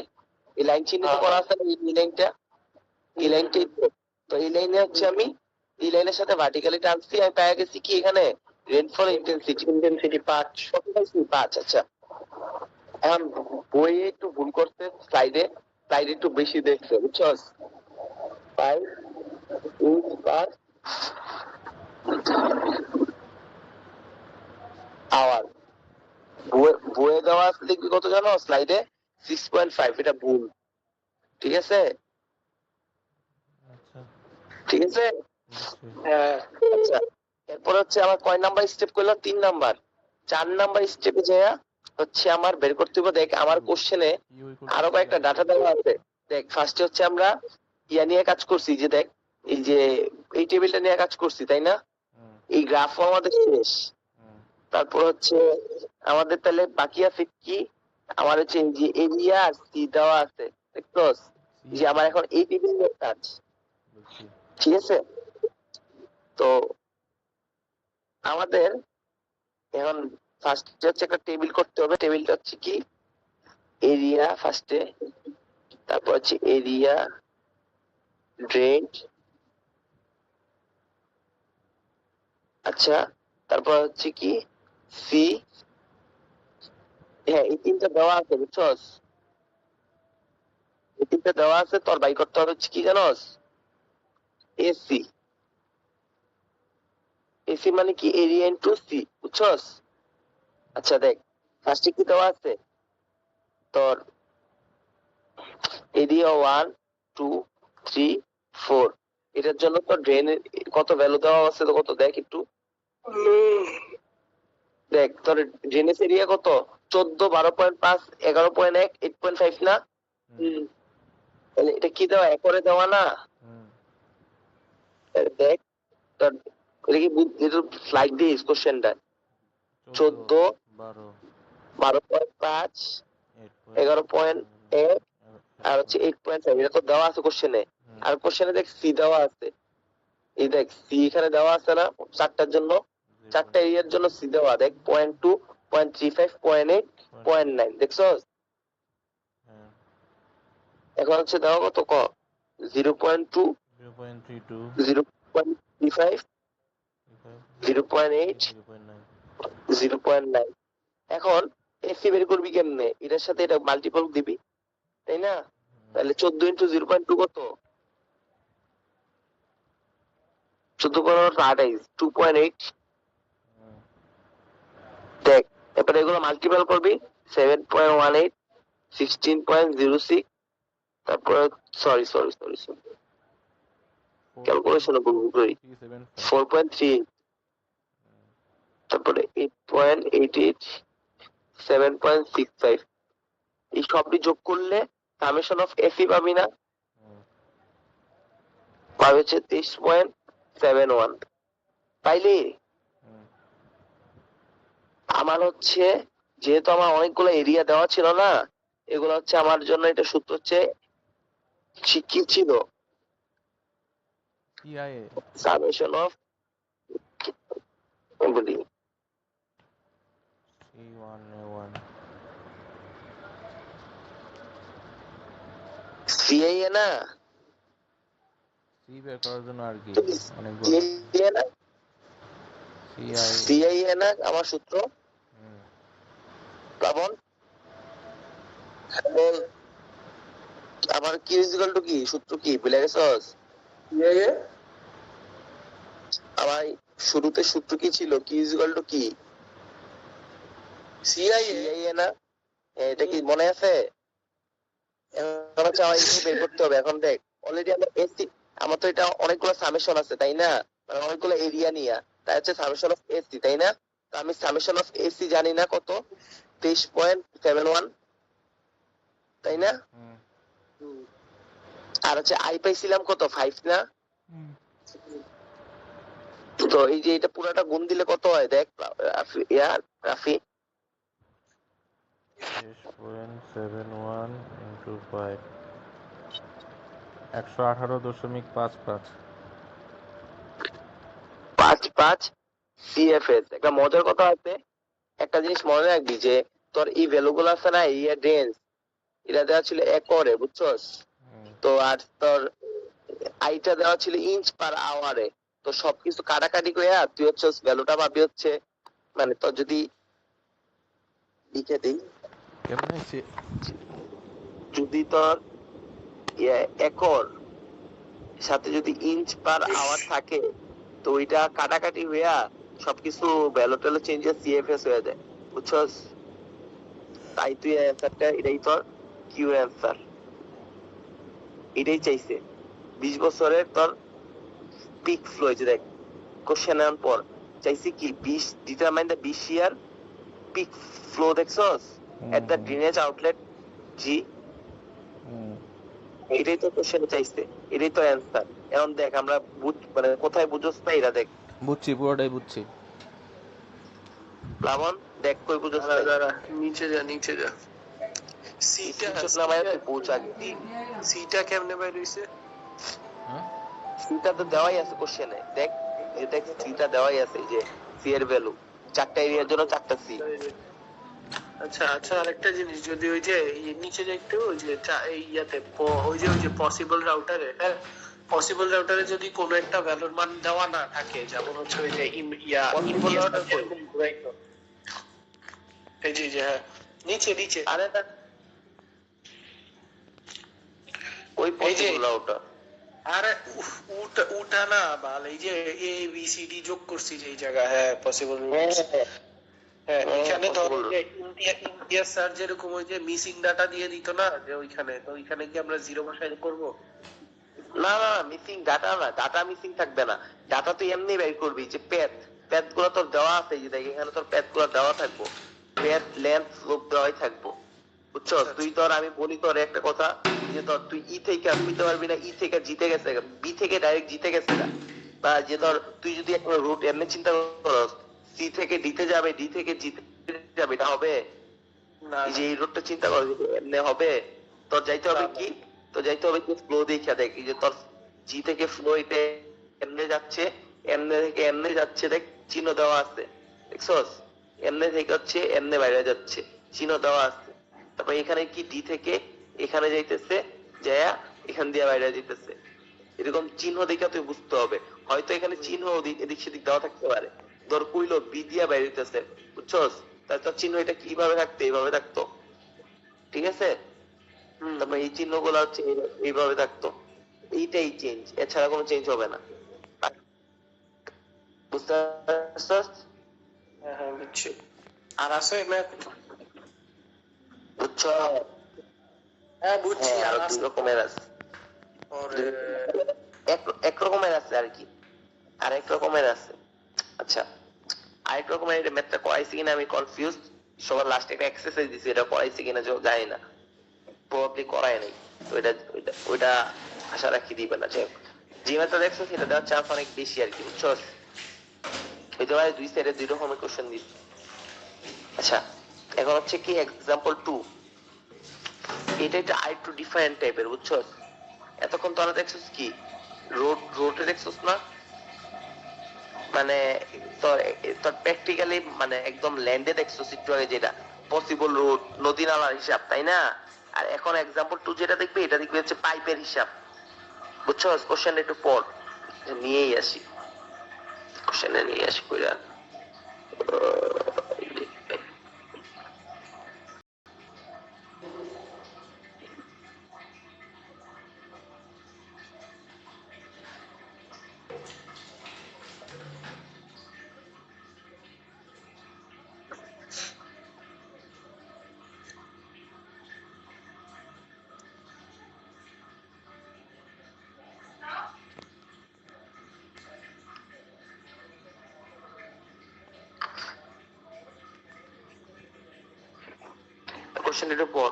এই লাইন চিহ্নিত করা আছে না, এই লাইনটা এই লাইনটাই তো এই লাইনে হচ্ছে আমি এই লাইনের সাথে ভার্টিক্যালি টানছি আমি পেয়ে গেছি কি এখানে রেইনফল ইন্টেন্সিটি 5 কত পাইছি 5 আচ্ছা এখন বইয়ে একটু ভুল করতে স্লাইডে একটু বেশি দেখছে বুঝছস 5 5 আওয়ার বইয়ে দেওয়া আছে দেখবি কত জানো স্লাইডে 6.5 এটা ভুল ঠিক আছে আচ্ছা ঠিক আছে বুঝছি। হ্যাঁ আচ্ছা এরপর হচ্ছে আমার কয় নাম্বার স্টেপ করলাম 3 নাম্বার 4 নাম্বার স্টেপে যাইয়া হচ্ছে আমার বের করতে হবে দেখ আমার কোশ্চেনে আরো কয়েকটা ডাটা দেওয়া আছে দেখ ফার্স্টে হচ্ছে আমরা ইয়া নিয়ে কাজ করছি যে দেখ এই যে এই টেবিলটা নিয়ে কাজ করছি তাই না এই গ্রাফও আমাদের শেষ তারপর হচ্ছে আমাদের তাহলে বাকি আছে কি আমার হচ্ছে এই যে এরিয়া আর সি দেওয়া আছে দেখছস যে আমার এখন এই টেবিল নিয়ে কাজ বুঝছি। ঠিক আছে তো আমাদের এখন ফার্স্ট হচ্ছে একটা টেবিল করতে হবে টেবিলটা হচ্ছে কি এরিয়া ফার্স্টে তারপর হচ্ছে এরিয়া ড্রেন আচ্ছা, তারপর হচ্ছে কি সি, হ্যাঁ এই তিনটা দেওয়া আছে বুঝছস, এই তিনটা দেওয়া আছে, তোর বাই করতে হবে হচ্ছে কি জানোস, এসি। এসি মানে কি এরিয়া ইনটু সি, বুঝছস? আচ্ছা দেখ, ফার্স্টে কি দেওয়া আছে তোর, এরিয়া 1 2 3 4, এটার জন্য তো ড্রেনের কত ভ্যালু দেওয়া আছে তো কত দেখ একটু, দেখ তোর ড্রেনেজ এরিয়া কত, 14 12.5 11.1 8.5 না? হুম, তাহলে এটা কি দেওয়া, একরে দেওয়া না? হুম, তাহলে দেখ তোর, এটা কি স্লাইড দিস কোশ্চেনটা, 14 12 12.5 8 11.1 আর হচ্ছে 8.5, এটা তো দেওয়া আছে কোশ্চেনে। আর কোশ্চেনে দেখ সি দেওয়া আছে, এই দেখ সি এখানে দেওয়া আছে না চারটার জন্য, চারটা এরিয়ার জন্য সি দেওয়া, দেখ 0.2 0.35 0.8 0.9, দেখছস? এখন হচ্ছে দেওয়া কত ক, 0.2 0.32 0.35 0.8 0.9। এখন এসি বের করবি কেমনে, এটার সাথে এটা মাল্টিপল দিবি, তাই না? তাহলে 14 ইন্টু 0.2 কত, 14 28 দেখ, এরপরে এগুলো মাল্টিপল করবি, 7.18 16.06, তারপরে sorry sorry sorry sorry calculation ভুল করি, 4.3, তারপরে 8.88 7.65, এই সবটি যোগ করলে সামেশন অফ এসি পাবি না, পাবে হচ্ছে 23.71। পাইলি? আমার হচ্ছে, যেহেতু আমার অনেকগুলো এরিয়া দেওয়া ছিল না, এগুলো হচ্ছে আমার জন্য, এটা সূত্র হচ্ছে কি ছিল, সামেশন অফ বলি সিআইএ না, সি বের করার জন্য আর কি সিআইএ না, সিআইএ না আমার সূত্র, প্লাবন বল, আমার কি ইকুয়াল টু কি, সূত্র কি ভুলে গেছস? আমার শুরুতে সূত্র কি ছিল, কি ইকুয়াল টু কি, সিআইএ না? এটা কি মনে আছে? এখন হচ্ছে আমার এটা বের করতে হবে। এখন দেখ, অলরেডি আমার এসি, আমার তো এটা অনেকগুলো সামেশন আছে তাই না, মানে অনেকগুলো এরিয়া নিয়ে, তাই হচ্ছে সামেশন অফ এসি, তাই না? তো আমি সামেশন অফ এসি জানি না কত, 23.71, তাই না? আর হচ্ছে আই পাইছিলাম কত, 5 না? তো এই যে এটা পুরাটা গুণ দিলে কত হয় দেখ রাফি, 6.71 into 5 118.55 5 সিএফএস। একটা মজার কথা আছে, একটা জিনিস মনে রাখবি যে তোর এই ভ্যালু গুলো আছে না, এই রেঞ্জ, এটা দেওয়া ছিল একরে, বুঝছস? তো আর তোর আইটা দেওয়া ছিল ইঞ্চ পার আওয়ারে, তো সবকিছু কাটাকাটি করে তুই হচ্ছে ভ্যালুটা পাবি হচ্ছে, মানে তোর যদি লিখে দিই, যদি তোর একর সাথে যদি ইঞ্চ পার আওয়ার থাকে, তো ওইটা কাটাকাটি হইয়া সবকিছু ভ্যালু ট্যালু চেঞ্জ হয়ে সিএফএস হয়ে যায়, বুঝছস? তাই তুই অ্যান্সারটা এটাই তোর কিউ অ্যান্সার, এটাই চাইছে 20 বছরের তোর পিক ফ্লো হয়েছে দেখ, কোশ্চেন এর পর চাইছে কি 20 determine the 20 year peak flow, দেখছস এট দ্য ড্রেনেজ আউটলেট জি, এটাই তো কোশ্চেনে চাইছে, এটাই তো অ্যান্সার। এখন দেখ আমরা মানে কোথায় বুঝছস না, এটা দেখ, বুঝছি, পুরোটাই বুঝছি। প্লাবন দেখ কই বুঝছস না, দাঁড়া নিচে যা, নিচে যা, সিটা নামায় তুই পৌঁছা, সিটা কেমনে বাইর হইছে? সিটা তো দেওয়াই আছে কোশ্চেনে, দেখ এই দেখ সিটা দেওয়াই আছে, এই যে সি এর ভ্যালু, চারটা এরিয়ার জন্য চারটা সি। আচ্ছা আচ্ছা, আরেকটা জিনিস, যদি ওই যে নিচে যে একটু ওই যে ইয়াতে ওই যে পসিবল রাউটারে, হ্যাঁ, পসিবল রাউটারে যদি কোনো একটা ভ্যালুর মান দেওয়া না থাকে, যেমন হচ্ছে ওই যে Possible router কই? এই যে হ্যাঁ, নিচে নিচে আরে না, ওই এই যে পসিবল রাউটার। আরে উঠা না বাল, এই যে এ বি সি ডি যোগ করছি যে এই জায়গা, হ্যাঁ পসিবল। হ্যাঁ এখানে ধরো যে ইন্ডিয়া স্যার যেরকম ওই যে মিসিং ডাটা দিয়ে দিত না, যে ওইখানে, তো ওইখানে কি আমরা জিরো বসাই করব? না না, মিসিং ডাটা না, ডাটা মিসিং থাকবে না। ডাটা তুই এমনি বের করবি যে প্যাথ গুলো তোর দেওয়া আছে, যে দেখ এখানে তোর প্যাথ গুলো দেওয়া থাকবো, প্যাথ লেন্থ স্লোপ দেওয়াই থাকবো, বুঝছো? তুই তোর, আমি বলি তোর একটা কথা, যে তোর তুই ই থেকে বুঝতে পারবি না, ই থেকে জিতে গেছে, বি থেকে ডাইরেক্ট জিতে গেছে না, বা যে ধর তুই যদি একটা রুট এমনি চিন্তা করস, সি থেকে ডিতে যাবে, ডি থেকে জিতে যাবে, এটা হবে? না এই যে এই রুটটা চিন্তা কর, এমনি হবে? তোর যাইতে হবে কি, তো যাইতে হবে কি ফ্লো দেখা, দেখ এই যে তোর জি থেকে ফ্লো এটা এমনি যাচ্ছে, এমনি থেকে এমনি যাচ্ছে, দেখ চিহ্ন দেওয়া আছে, দেখছস? এমনি থেকে হচ্ছে এমনি বাইরে যাচ্ছে, চিহ্ন দেওয়া আছে। তারপর এখানে কি ডি থেকে এখানে যাইতেছে, যায়া এখান দিয়ে বাইরে যাইতেছে, এরকম চিহ্ন দেখে তুই বুঝতে হবে। হয়তো এখানে চিহ্ন এদিক সেদিক দেওয়া থাকতে পারে, ধর কইলো বি দিয়া বাইরে যাইতেছে, বুঝছস? তাই তোর চিহ্ন এটা কিভাবে থাকতো, এইভাবে থাকতো, ঠিক আছে? তারপর এই চিহ্ন গুলো হচ্ছে এইভাবে থাকতো, এইটাই চেঞ্জ, এছাড়া কোনো চেঞ্জ হবে না, বুঝতে পারছস? হ্যাঁ হ্যাঁ বুঝছি। আর আছে ম্যাথ? বুঝছো? হ্যাঁ বুঝছি। হ্যাঁ, আর আরো দুই আছে? রকমের আছে, ওরে এক রকমের আছে আর কি, আর এক রকমের আছে। আচ্ছা, আরেক রকমের এটা ম্যাথটা করাইছি কিনা আমি কনফিউজ, সবার লাস্টে একটা এক্সারসাইজ দিছি, এটা করাইছি কিনা জানি না, প্রবাবলি করায় নাই। তো এটা ওইটা আশা রাখি দিবে না। যে ম্যাথটা দেখছো সেটা দেওয়ার চান্স অনেক বেশি আর কি, বুঝছো? ওই যে দুই সাইডে দুই রকমের কোশ্চেন দিচ্ছি। আচ্ছা, এখন হচ্ছে কি এক্সাম্পল 2, এটা একটা আরেকটু ডিফারেন্ট টাইপের, বুঝছো? এতক্ষণ তোরা দেখছিস কি রোডে দেখছিস না, মানে তোর তোর প্র্যাকটিক্যালি মানে একদম ল্যান্ডে দেখছিস একটু আগে, যেটা পসিবল রোড, নদী নালার হিসাব, তাই না? আর এখন এক্সাম্পল 2 যেটা দেখবি, এটা দেখবি হচ্ছে পাইপের হিসাব, বুঝছো? কোশ্চেন একটু পর নিয়েই আসি, কোশ্চেনে নিয়ে আসি কইরা। কোশ্চেন একটু পর।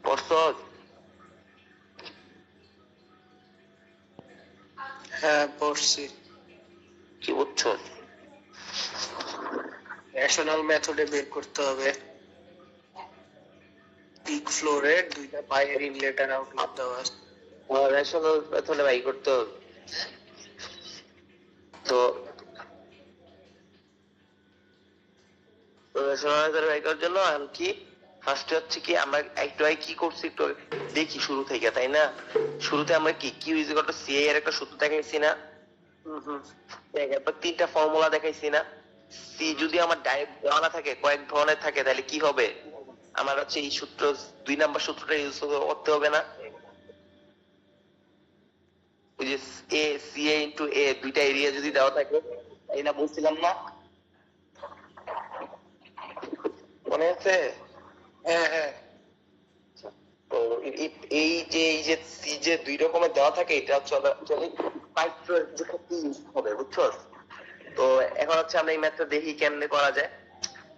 পড়ছস? হ্যাঁ পড়ছি। কি বুঝছস? রেশনাল মেথডে বের করতে হবে পিক ফ্লোরের দুইটা পায়ের ইনলেট আর আউটলেট দেওয়া আছে। রেশনাল মেথডে বাই করতে হবে। তো রেশনাল মেথডে বাই করার জন্য আমি কি ফার্স্টে হচ্ছে কি আমরা একটু আগে কি করছি একটু দেখি শুরু থেকে, তাই না? শুরুতে আমরা কি Q is equal to CI এর একটা সূত্র দেখাইছি না? এরপর তিনটা ফর্মুলা দেখাইছি না? সি যদি আমার ডাইরেক্ট দেওয়া না থাকে, কয়েক ধরনের থাকে, তাহলে কি হবে? আমার হচ্ছে এই সূত্র, 2 নাম্বার সূত্রটা ইউজ করতে হবে না? ওই যে এ সি এ ইন্টু এ, দুইটা এরিয়া যদি দেওয়া থাকে, তাই না? বলছিলাম না, মনে আছে? হ্যাঁ হ্যাঁ তো এই যে সি যে 2 রকমের দেওয়া থাকে, এটা হচ্ছে পাইপের ক্ষেত্রে ইউজ হবে, বুঝছো? তো এখন হচ্ছে আমরা এই ম্যাথটা দেখি কেমনে করা যায়।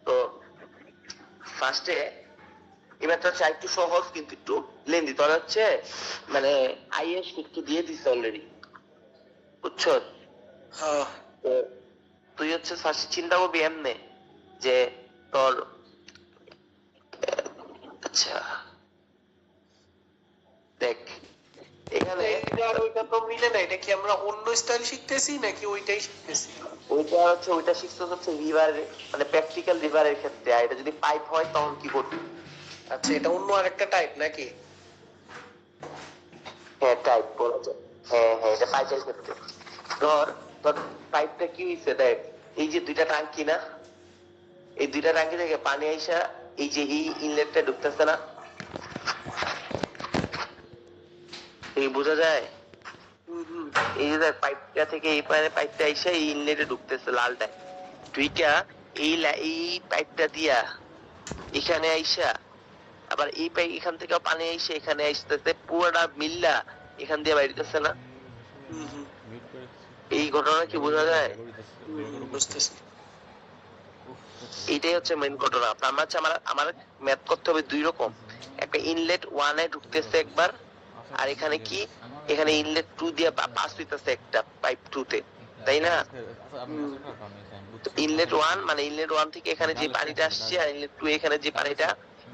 তো ফার্স্টে এই ম্যাথটা হচ্ছে একটু সহজ কিন্তু একটু লেন্দি, তোরা হচ্ছে মানে আইএস সূত্র দিয়ে দিচ্ছে অলরেডি, বুঝছো? হ্যাঁ তো তুই হচ্ছে ফার্স্টে চিন্তা করবি এমনে যে তোর, আচ্ছা দেখ এখানে আর ওইটা তো মিলে না, এটা কি আমরা অন্য স্টাইল শিখতেছি নাকি ওইটাই শিখতেছি? ওইটা শিখতে হচ্ছে রিভারের, মানে প্র্যাকটিক্যাল রিভারের ক্ষেত্রে। আর এটা যদি পাইপ হয় তখন কি করবি? আচ্ছা, এটা অন্য আরেকটা টাইপ নাকি? হ্যাঁ, টাইপ বলা যায়। হ্যাঁ হ্যাঁ, এটা পাইপের ক্ষেত্রে। ধর তোর পাইপটা কি হয়েছে দেখ, এই যে দুইটা টাঙ্কি না, এই দুইটা টাঙ্কি থেকে পানি আইসা এই যে এই ইনলেটটা ঢুকতেছে না, এই বোঝা যায়? এই যে দেখ পাইপটা থেকে এই পাইপটা আইসা এই ইনলেটে ঢুকতেছে লালটা, দুইটা এই পাইপটা দিয়া এখানে আইসা, আবার এই পাইপ এখান থেকে পানি আইসা এখানে আসতেছে, পুরোটা মিল্লা এখান দিয়ে বাইরেতেছে না। এই ঘটনা কি বোঝা যায়? বুঝতেছি। এটাই হচ্ছে মেইন ঘটনা। আমার ম্যাথ করতে হবে দুই রকম, একটা ইনলেট 1 এ ঢুকতেছে একবার, আর এখানে কি, এখানে ইনলেট 2 দিয়ে পাস হইতেছে একটা পাইপ 2 তে, তাই না? ইনলেট 1 মানে ইনলেট 1 থেকে এখানে যে পানিটা আসছে, আর ইনলেট 2 এখানে যে পানিটা,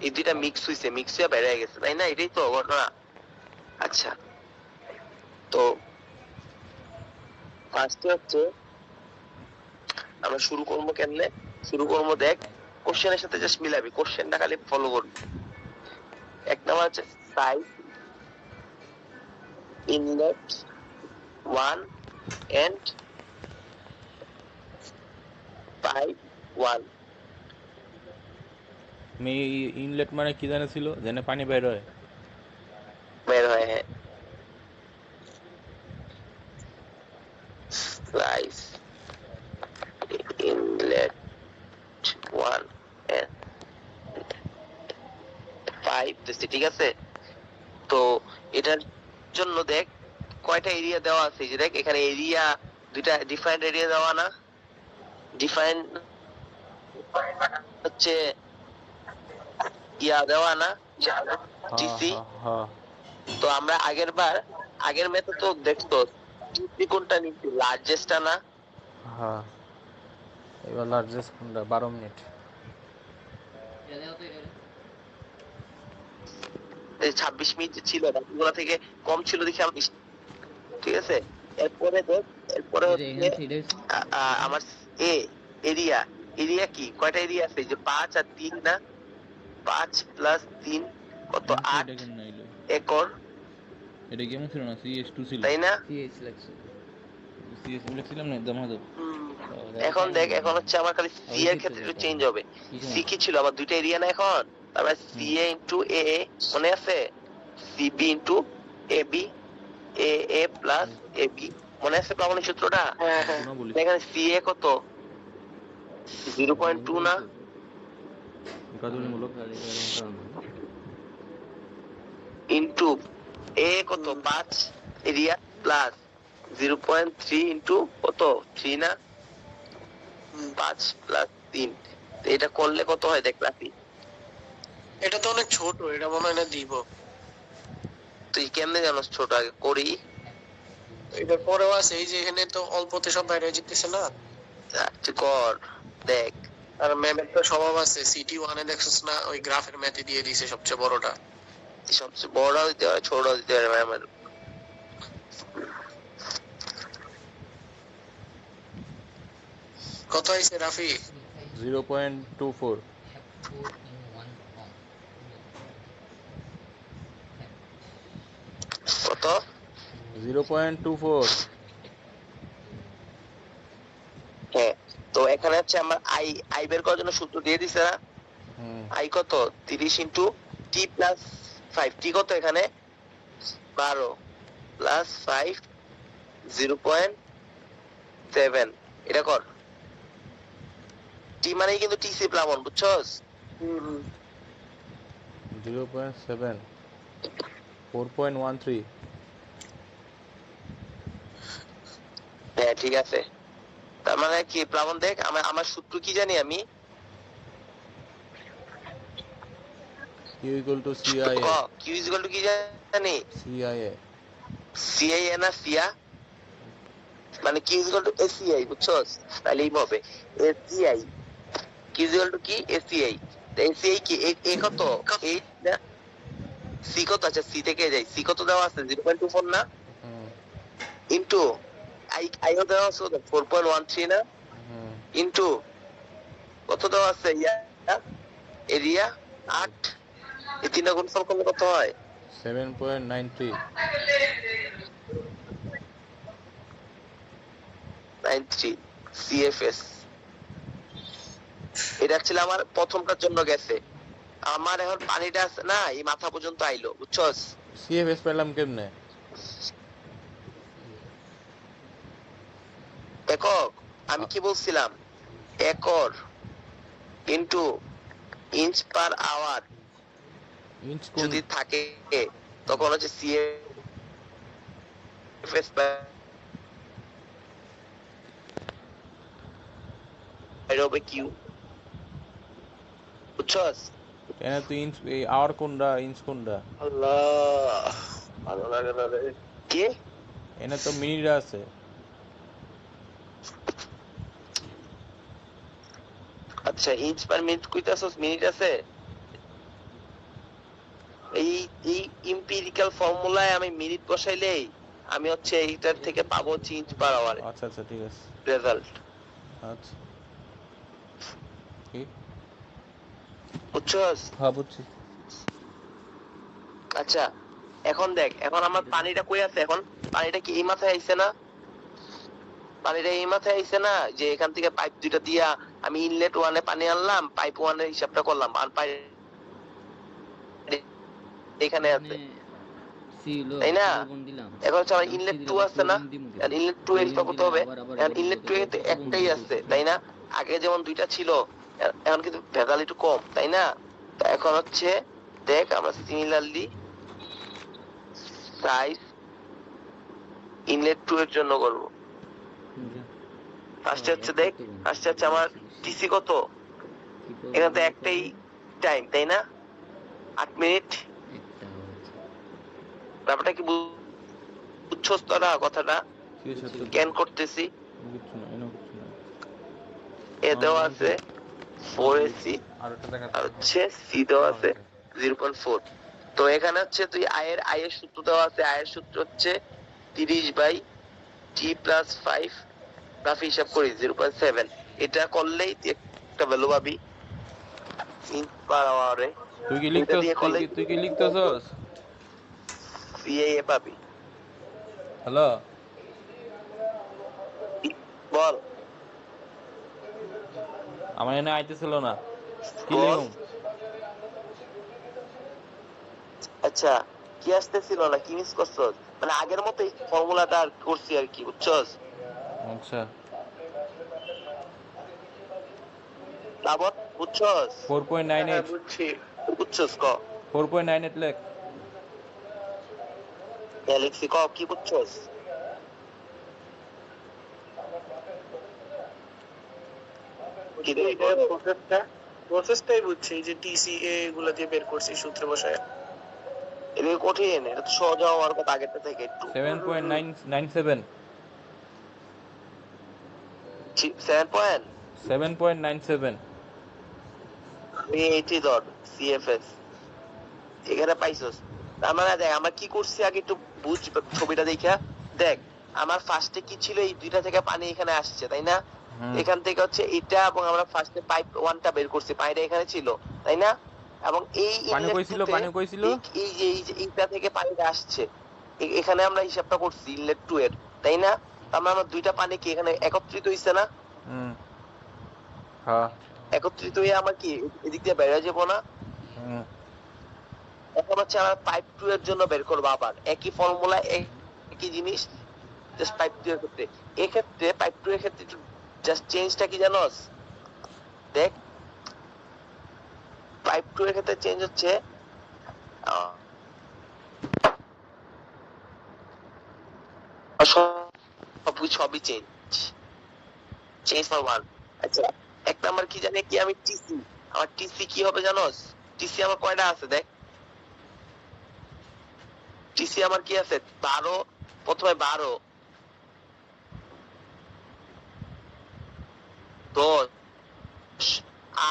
এই দুইটা মিক্স হইছে, মিক্স হয়ে বের হয়ে গেছে, তাই না? এটাই তো ঘটনা। আচ্ছা, তো ফার্স্টে হচ্ছে আমরা শুরু করবো কেমনে? শুরু করবো দেখ, কোশ্চেনের সাথে জাস্ট মিলাবি, কোশ্চেনটা খালি ফলো করবি। এক নাম্বার হচ্ছে side inlet 1 and pipe 1। Inlet মানে কি জানে ছিল, যেন পানি বের হয়। বের হয়, হ্যাঁ। লাইস ইনলেট 1 এন্ড পাইপ, ঠিক আছে? তো এটার জন্য দেখ কয়টা এরিয়া দেওয়া আছে, যে দেখ এখানে এরিয়া দুইটা ডিফারেন্ট এরিয়া দেওয়া না, ডিফারেন্ট হচ্ছে ইয়া দেওয়া না, টিসি। তো আমরা আগের মেথড তো দেখতো টিসি কোনটা নিচ্ছি, লার্জেস্টটা না? হ্যাঁ, এবার লার্জেস্ট কোনটা? 12 মিনিট। এই 26 মিনিট যে ছিল বাকিগুলো থেকে কম ছিল দেখি আমি, ঠিক আছে? এরপরে হচ্ছে আমার এ এরিয়া, এরিয়া কি কয়টা এরিয়া আছে, যে 5 আর 3 না, 5 প্লাস 3 কত, 8 একর। এটা কেমন ছিল না? CS2 ছিল, তাই না? CS লিখছিলাম না একদম হাজার। এখন দেখ, এখন হচ্ছে আমার খালি সি এর ক্ষেত্রে একটু চেঞ্জ হবে। সি কি ছিল আবার দুইটা এরিয়া না এখন, তারপরে সি এ ইনটু এ, মনে আছে? C B into A B, A A plus A B, মনে আছে প্লাবনের সূত্রটা? এখানে সি এ কত, 0.2 না? ইনটু এ কত 5 এরিয়া প্লাস 0.3 ইনটু কত 3 না, 5 প্লাস 3। এটা করলে কত হয় দেখ রাফি? এটা তো অনেক ছোট, এটা মনে হয় না দিব। তুই কেমনে জানোস ছোট? আগে করি। এটার পরেও আছে, এই যে এখানে তো অল্পতে সব বাইরে যেতেছে না। তুই কর দেখ। আর ম্যামের তো স্বভাব আছে, সিটি 1 এ দেখছস না, ওই গ্রাফের ম্যাথে দিয়ে দিয়েছে সবচেয়ে বড়টা। সবচেয়ে বড় দিতে হয়, ছোট দিতে হয় ম্যামের। কত হইছে রাফি? 0.24। কত? 0.24। হ্যাঁ, তো এখানে হচ্ছে আমার আই বের করার জন্য সূত্র দিয়ে দিছে না? আই কত, 30 ইনটু টি প্লাস 5। টি কত এখানে 12 প্লাস 5 0.7। এটা কর। টি মানে কিন্তু টিসি প্লাবন, বুঝছস? 0.7 4.13। হ্যাঁ ঠিক আছে। তার মানে কি প্লাবন দেখ, আমার সূত্র কি জানি আমি? Q equal to CIA। Q is equal to কি জানি? CIA। CIA না সিয়া, মানে Q is equal to ACI, বুঝছস? তাহলে এই হবে ACI। Q is equal to কি? ACI। ACI কি এ কত 8 না, সি কত? আচ্ছা সি থেকে যাই, সি কত দেওয়া আছে 0.24 না, হুম ইনটু আইও দেওয়া আছে 4.13 না, হুম ইনটু কত দেওয়া আছে এরিয়া 8, এই তিনটা গুণফল করলে কত হয়? 7.93 93 সিএফএস। এটা ছিল আমার প্রথমটার জন্য গেছে। আমার এখন পানিটা আছে না এই মাথা পর্যন্ত আইলো, বুঝছস? সিএফএস পেলাম কেমনে? একক, আমি কি বলছিলাম, acre into inch per hour inch কোন? যদি থাকে তখন হচ্ছে সিএফএস বাইরে হবে কিউ, বুঝছস? এনে তো ইঞ্চ, এই আওয়ার কোনটা, ইঞ্চ কোনটা? আল্লাহ, ভালো লাগে না রে। কি? এনে তো মিনিট আছে। আচ্ছা ইঞ্চ পার মিনিট কইতাছস, মিনিট আছে? এই এই এমপিরিক্যাল ফর্মুলায় আমি মিনিট বসাইলেই আমি হচ্ছে এইটার থেকে পাবো হচ্ছে ইঞ্চ পার আওয়ারে আচ্ছা আচ্ছা ঠিক আছে। রেজাল্ট, আচ্ছা কি? বুঝছস? হ্যাঁ বুঝছি। আচ্ছা এখন দেখ, এখন আমার পানিটা কই আছে, এখন পানিটা কি এই মাথায় আইছে না? পানিটা এই মাথায় আইছে না, যে এখান থেকে পাইপ দুইটা দিয়া আমি ইনলেট ওয়ানে পানি আনলাম, পাইপ ওয়ানের হিসাবটা করলাম, আর পাইপ এখানে আছে, তাই না? এখন হচ্ছে আমার ইনলেট 2 আছে না, আর ইনলেট 2 এর হিসাব করতে হবে, আর ইনলেট 2 এর একটাই আছে, তাই না? আগে যেমন দুইটা ছিল, এখন কিন্তু ভেজাল একটু কম, তাই না? তো এখন হচ্ছে দেখ আমরা সিমিলারলি সাইজ ইনলেট 2 এর জন্য করব। ফার্স্টে হচ্ছে দেখ, ফার্স্টে হচ্ছে আমার টিসি কত, এখানে তো একটাই টাইম, তাই না? 8 মিনিট। ব্যাপারটা কি বুঝছস তোরা কথাটা? কি সত্য? ক্যান করতেছি, কিছু না, এনে কিছু না। এ দেওয়া আছে 4ac আর একটা দেখা আর হচ্ছে সি দেওয়া আছে 0.4। তো এখানে হচ্ছে তুই আয়ের সূত্র দেওয়া আছে, আয়ের সূত্র হচ্ছে 30/t+5, রাফি হিসাব করি 0.7, এটা করলেই তুই একটা ভ্যালু পাবি ইঞ্চ পার আওয়ারে। তুই কি এটা লিখতেছ? দিয়ে করলে তুই কি লিখতেছস? সিএ পাবি। হ্যালো, বল আমার এনে আইতেছিল না, কি বল। লিখুম? আচ্ছা কি আসতেছিল না, কি মিস করছস? মানে আগের মতোই ফর্মুলাটা আর করছি আর কি, বুঝছস? আচ্ছা লাবত বুঝছস? 4.98 বুঝছি। বুঝছস ক 4.98 লেখ। গ্যালাক্সি ক কি বুঝছস? কি রে প্রসেসটাই বুঝছি, যে টিসিএ এগুলো দিয়ে বের করছি সূত্রে বসায়। এটা কঠিন, এটা তো সহজ হওয়ার কথা আগেরটা থেকে একটু। 7.997 7 পয়েন্ট 7.97 এইটি ডট সিএফএস এখানে পাইছস। তার মানে দেখ আমরা কি করছি আগে একটু বুঝ ছবিটা দেখা। দেখ আমার ফার্স্টে কি ছিল, এই দুইটা থেকে পানি এখানে আসছে, তাই না? এখান থেকে হচ্ছে এটা, এবং আমরা ফার্স্টে পাইপ ওয়ানটা বের করছি, পানিটা এখানে ছিল, তাই না? এবং এই পানি ইনলেট কইছিল, টুতে পানি কইছিল। এই যে এইটা থেকে পানিটা আসছে, এখানে আমরা হিসাবটা করছি ইনলেট 2 এর, তাই না? তার মানে আমার দুইটা পানি কি এখানে একত্রিত হইছে না? হুম হ্যাঁ একত্রিত হয়ে আমার কি এদিক দিয়ে বেরিয়ে যাবো না? হুম এখন হচ্ছে আমরা পাইপ 2 এর জন্য বের করবো, আবার একই ফর্মুলা একই জিনিস, জাস্ট পাইপ 2 এর ক্ষেত্রে। এক্ষেত্রে পাইপ 2 এর ক্ষেত্রে জাস্ট চেঞ্জটা কি জানোস? দেখ পাইপ 2 এর ক্ষেত্রে চেঞ্জ হচ্ছে সবই চেঞ্জ ফর ওয়ান। আচ্ছা এক নাম্বার কি জানি কি, আমি টিসি, আমার টিসি কি হবে জানোস? টিসি আমার কয়টা আছে দেখ, টিসি আমার কি আছে 12, প্রথমে 12, 10,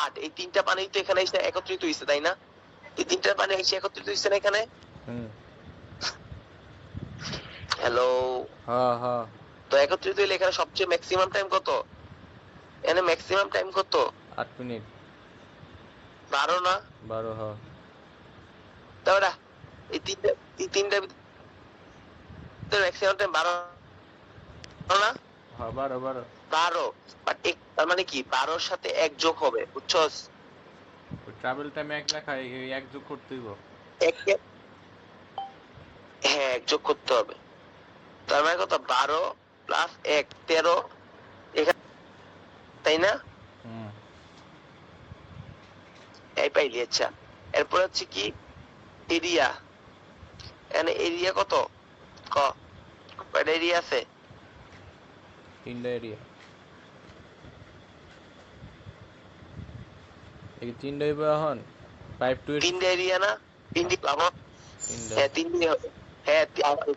8, এই তিনটা পানি তো এখানে এসে একত্রিত হইছে, তাই না? এই তিনটা পানি এসে একত্রিত হইছে না এখানে? হুম হ্যালো। হ্যাঁ হ্যাঁ তো একত্রিত হইলে এখানে সবচেয়ে ম্যাক্সিমাম টাইম কত? এখানে ম্যাক্সিমাম টাইম কত? 8 মিনিট 12 না? 12 হ্যাঁ তাহলে এই তিনটা ভিতরে ম্যাক্সিমাম টাইম 12 না? হ্যাঁ 12 12 12 বাট তার মানে কি 12 সাথে 1 যোগ হবে, বুঝছস? ট্রাভেল টাইম 1 লেখা এই 1 যোগ করতে হইব। হ্যাঁ 1 যোগ করতে হবে। তার মানে কত? 12 প্লাস 1 13 এখানে, তাই না? হুম এই পাইলি। আচ্ছা, এরপর হচ্ছে কি এরিয়া। এখানে এরিয়া কত? ক কয়টা এরিয়া আছে? 3টা এরিয়া এই 3টা হইব এখন 5 2 এর 3টা এরিয়া না? 3টি লাভ। 3টা হ্যাঁ 3টি হবে। হ্যাঁ 8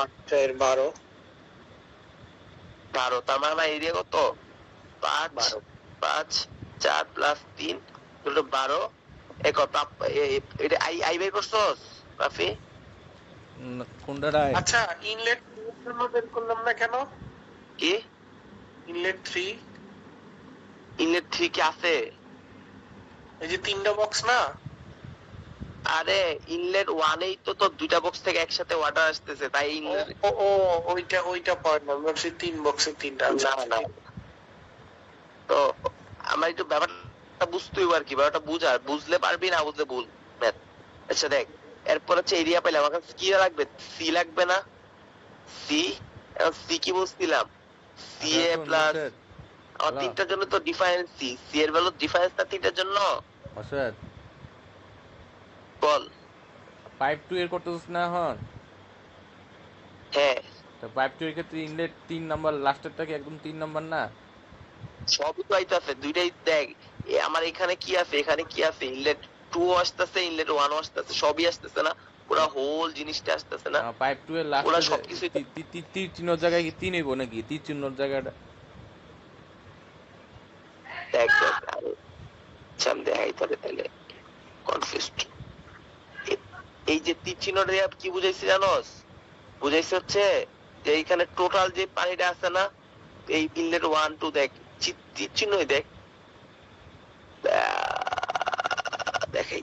8 4 12 12। তার মানে এরিয়া কত? 5 5 4 প্লাস 3 দুটো 12। এটা আই আই বাই করছস রাফি? কোনটা রাইট? আচ্ছা ইনলেট জন্য বের করলাম না কেন? কি ইনলেট 3 ইনলেট 3 কি আছে? এই যে 3টা বক্স না? আরে ইনলেট 1 এই তো তোর দুইটা বক্স থেকে একসাথে ওয়াটার আসতেছে, তাই ইনলেট। ও ওইটা পয়েন্ট না, ভাবছি 3 বক্সে 3টা। না না। তো আমার একটু ব্যাপারটা বুঝতে হইব আর কি, ব্যাপারটা বুঝার, বুঝলে পারবি, না বুঝলে ভুল ম্যাথ। আচ্ছা দেখ, এরপর হচ্ছে এরিয়া পাইলাম, আমার কাছে কি লাগবে? সি লাগবে না? সি। সি কি বুঝছিলাম? সি এ প্লাস আমার তিনটার জন্য তো ডিফারেন্স সি। সি এর ভ্যালু ডিফারেন্স না তিনটার জন্য? অসৎ বল। 5 2 এর করতেছিস না এখন? হ্যাঁ তো 5 2 এর ক্ষেত্রে ইনলেট 3 নাম্বার লাস্টেরটা কি একদম 3 নাম্বার না? সবই তো আইতাছে, দুইটাই দেখ। আমার এখানে কি আছে, এখানে কি আছে? ইনলেট 2 আসতেছে, ইনলেট 1 আসতেছে, সবই আসতেছে না? পুরো হোল জিনিসটা আসতেছে না? 5 2 এর পুরো লাস্টে সবকিছু তীর চিহ্নর জায়গায় কি 3 হইব নাকি? তীর চিহ্নর জায়গাটা দেখ দেখ আরে চাম দেখাই তবে তাহলে কনফিউজড। এই যে তীর চিহ্নটা দিয়ে কি বুঝাইছি জানোস? বুঝাইছে হচ্ছে যে এইখানে টোটাল যে পানিটা আছে না, এই ইনলেট 1 2 দেখ, তীর চিহ্নই দেখ। দেখাই,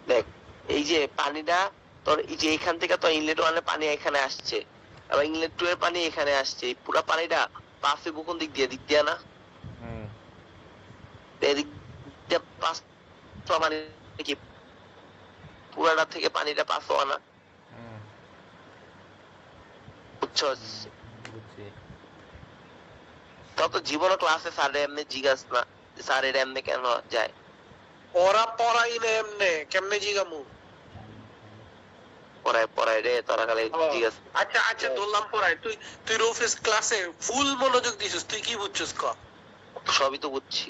দেখ এই যে পানিটা তোর, এই যে এখান থেকে তো ইনলেট 1 এর পানি এখানে আসছে, আবার ইনলেট 2 এর পানি এখানে আসছে, এই পুরো পানিটা পাস হইব কোন দিক দিয়ে? দিক দিয়ে না? হুম এদিক দিয়ে পাস মানে কি পুরাটা থেকে পানিটা পাস হওয়া না? হুম বুঝছস? বুঝছি। তত জীবন ক্লাসে স্যার এমনি জিজ্ঞাস না স্যার এটা এমনি কেন যায়? ওরা পড়াই না এমনে, কেমনে জিগামু? পড়ায় রে, তোরা খালি জিজ্ঞাস। আচ্ছা ধরলাম পড়াই, তুই রফিস ক্লাসে ফুল মনোযোগ দিছিস, তুই কি বুঝছিস ক? সবই তো বুঝছি।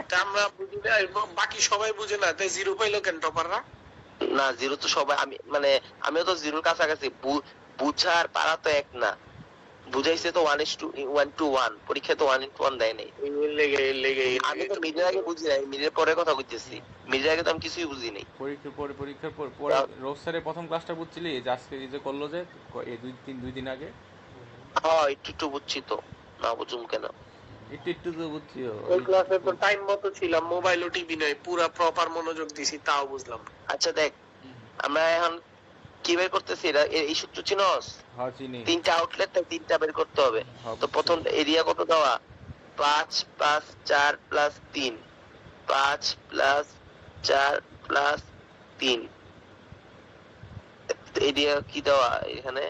তা আমরা বুঝি না, বাকি সবাই বুঝে না, তাই জিরো পাইলো কেন টপাররা? না জিরো তো সবাই, আমি মানে আমিও তো জিরোর কাছাকাছি। বুঝার পারা তো এক না। বুঝাইছে তো 1:1 পরীক্ষা তো 1:1 দেয় নাই। আমি তো মিডের আগে বুঝি নাই, মিডের পরে কথা কইতেছি। মিডের আগে তো আমি কিছুই বুঝি নাই। পরীক্ষার পরে রোজ স্যারের প্রথম ক্লাসটা বুঝছিলি? যে আজকে এই যে করলো যে এই 2 দিন আগে। হ্যাঁ একটু একটু বুঝছি তো, না বুঝুম কেন? একটু তো বুঝছিও। ওই ক্লাসে তো টাইম মতো ছিলাম, মোবাইল ও টিভি নয়, পুরা প্রপার মনোযোগ দিছি, তাও বুঝলাম। আচ্ছা দেখ, আমরা এখন কি বের করতেছি? এই সূত্র চিনস? হ্যাঁ চিনি। 3টা আউটলেট, তাই 3টা বের করতে হবে। হ্যাঁ, তো প্রথম এরিয়া কত দেওয়া? 5 plus 4 plus 3, 5 plus 4 plus 3। Area কি দেওয়া এখানে?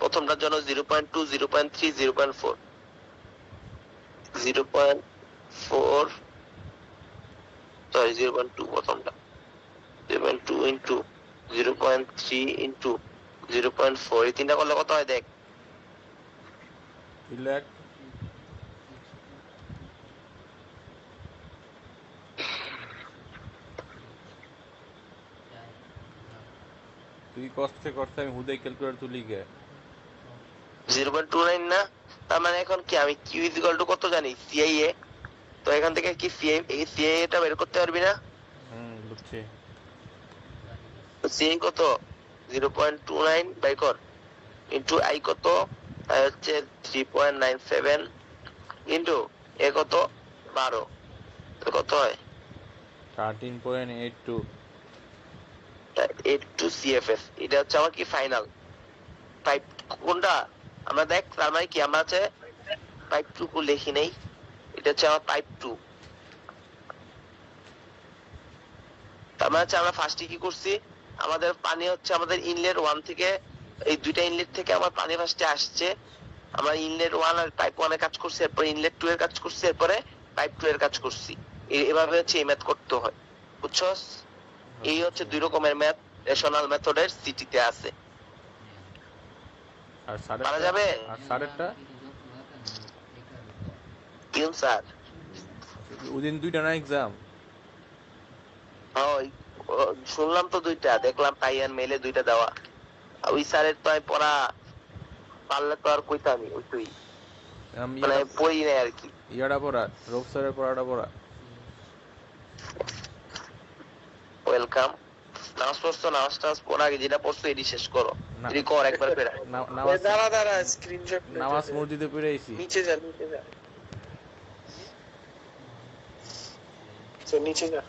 প্রথমটার জন্য 0.2 0.3 0.4 0.4 সরি 0.2 প্রথমটা, 0.2 ইন্টু 0.3 ইন্টু 0.4, এই তিনটা করলে কত হয় দেখ। ইলেক তুই কষ্ট করতে আমি হুদাই ক্যালকুলেটর তুলি গে। 0.29 না? তার মানে এখন কি আমি কিউ ইজ ইকুয়াল টু কত জানি? সিআইএ। তো এখান থেকে কি সিএ এটা বের করতে পারবি না? বুঝছি। সিএ কত? 0.29 বাই কর ইনটু আই কত? আই হচ্ছে 3.97 ইনটু এ কত? 12 তো কত হয়? 13.82 82 সিএফএস। এটা হচ্ছে আমার কি ফাইনাল পাইপ কোনটা? আমরা দেখ তার মানে কি আমরা আছে পাইপ 2 কো লিখি নেই, এটা হচ্ছে আমার পাইপ 2। তার মানে হচ্ছে আমরা ফার্স্টে কি করছি, আমাদের পানি হচ্ছে আমাদের ইনলেট 1 থেকে, এই দুইটা ইনলেট থেকে আমার পানি ফার্স্টে আসছে, আমরা ইনলেট 1 আর পাইপ 1 এর কাজ করছি, এরপর ইনলেট 2 এর কাজ করছি, এরপরে পাইপ 2 এর কাজ করছি। এভাবে হচ্ছে এই ম্যাথ করতে হয়, বুঝছস? এই হচ্ছে দুই রকমের ম্যাথ রেশনাল মেথডের সিটিতে আছে। আর পারা যাবে? আর সাড়েরটা কিউম স্যার ওদিন 2টা না এক্সাম? ওই শুনলাম তো 2টা, দেখলাম পাইয়ান মেলে 2টা দেওয়া। ওই স্যারের তো আমি পড়া পারলে তো আর কইতামই, ওই তুই মানে পড়ি নাই আর কি। ইয়াটা পড়া, রূপ স্যারের পড়াটা পড়া। ওয়েলকাম। নামাজ পড়ছো? নামাজ টামাজ পড়া আগে যেটা পড়ছো এটি শেষ করো, এটি কর একবার ফেরা। দাঁড়া স্ক্রিনশট নামাজ মসজিদে পড়ে আইছি। নিচে যা, নিচে যা।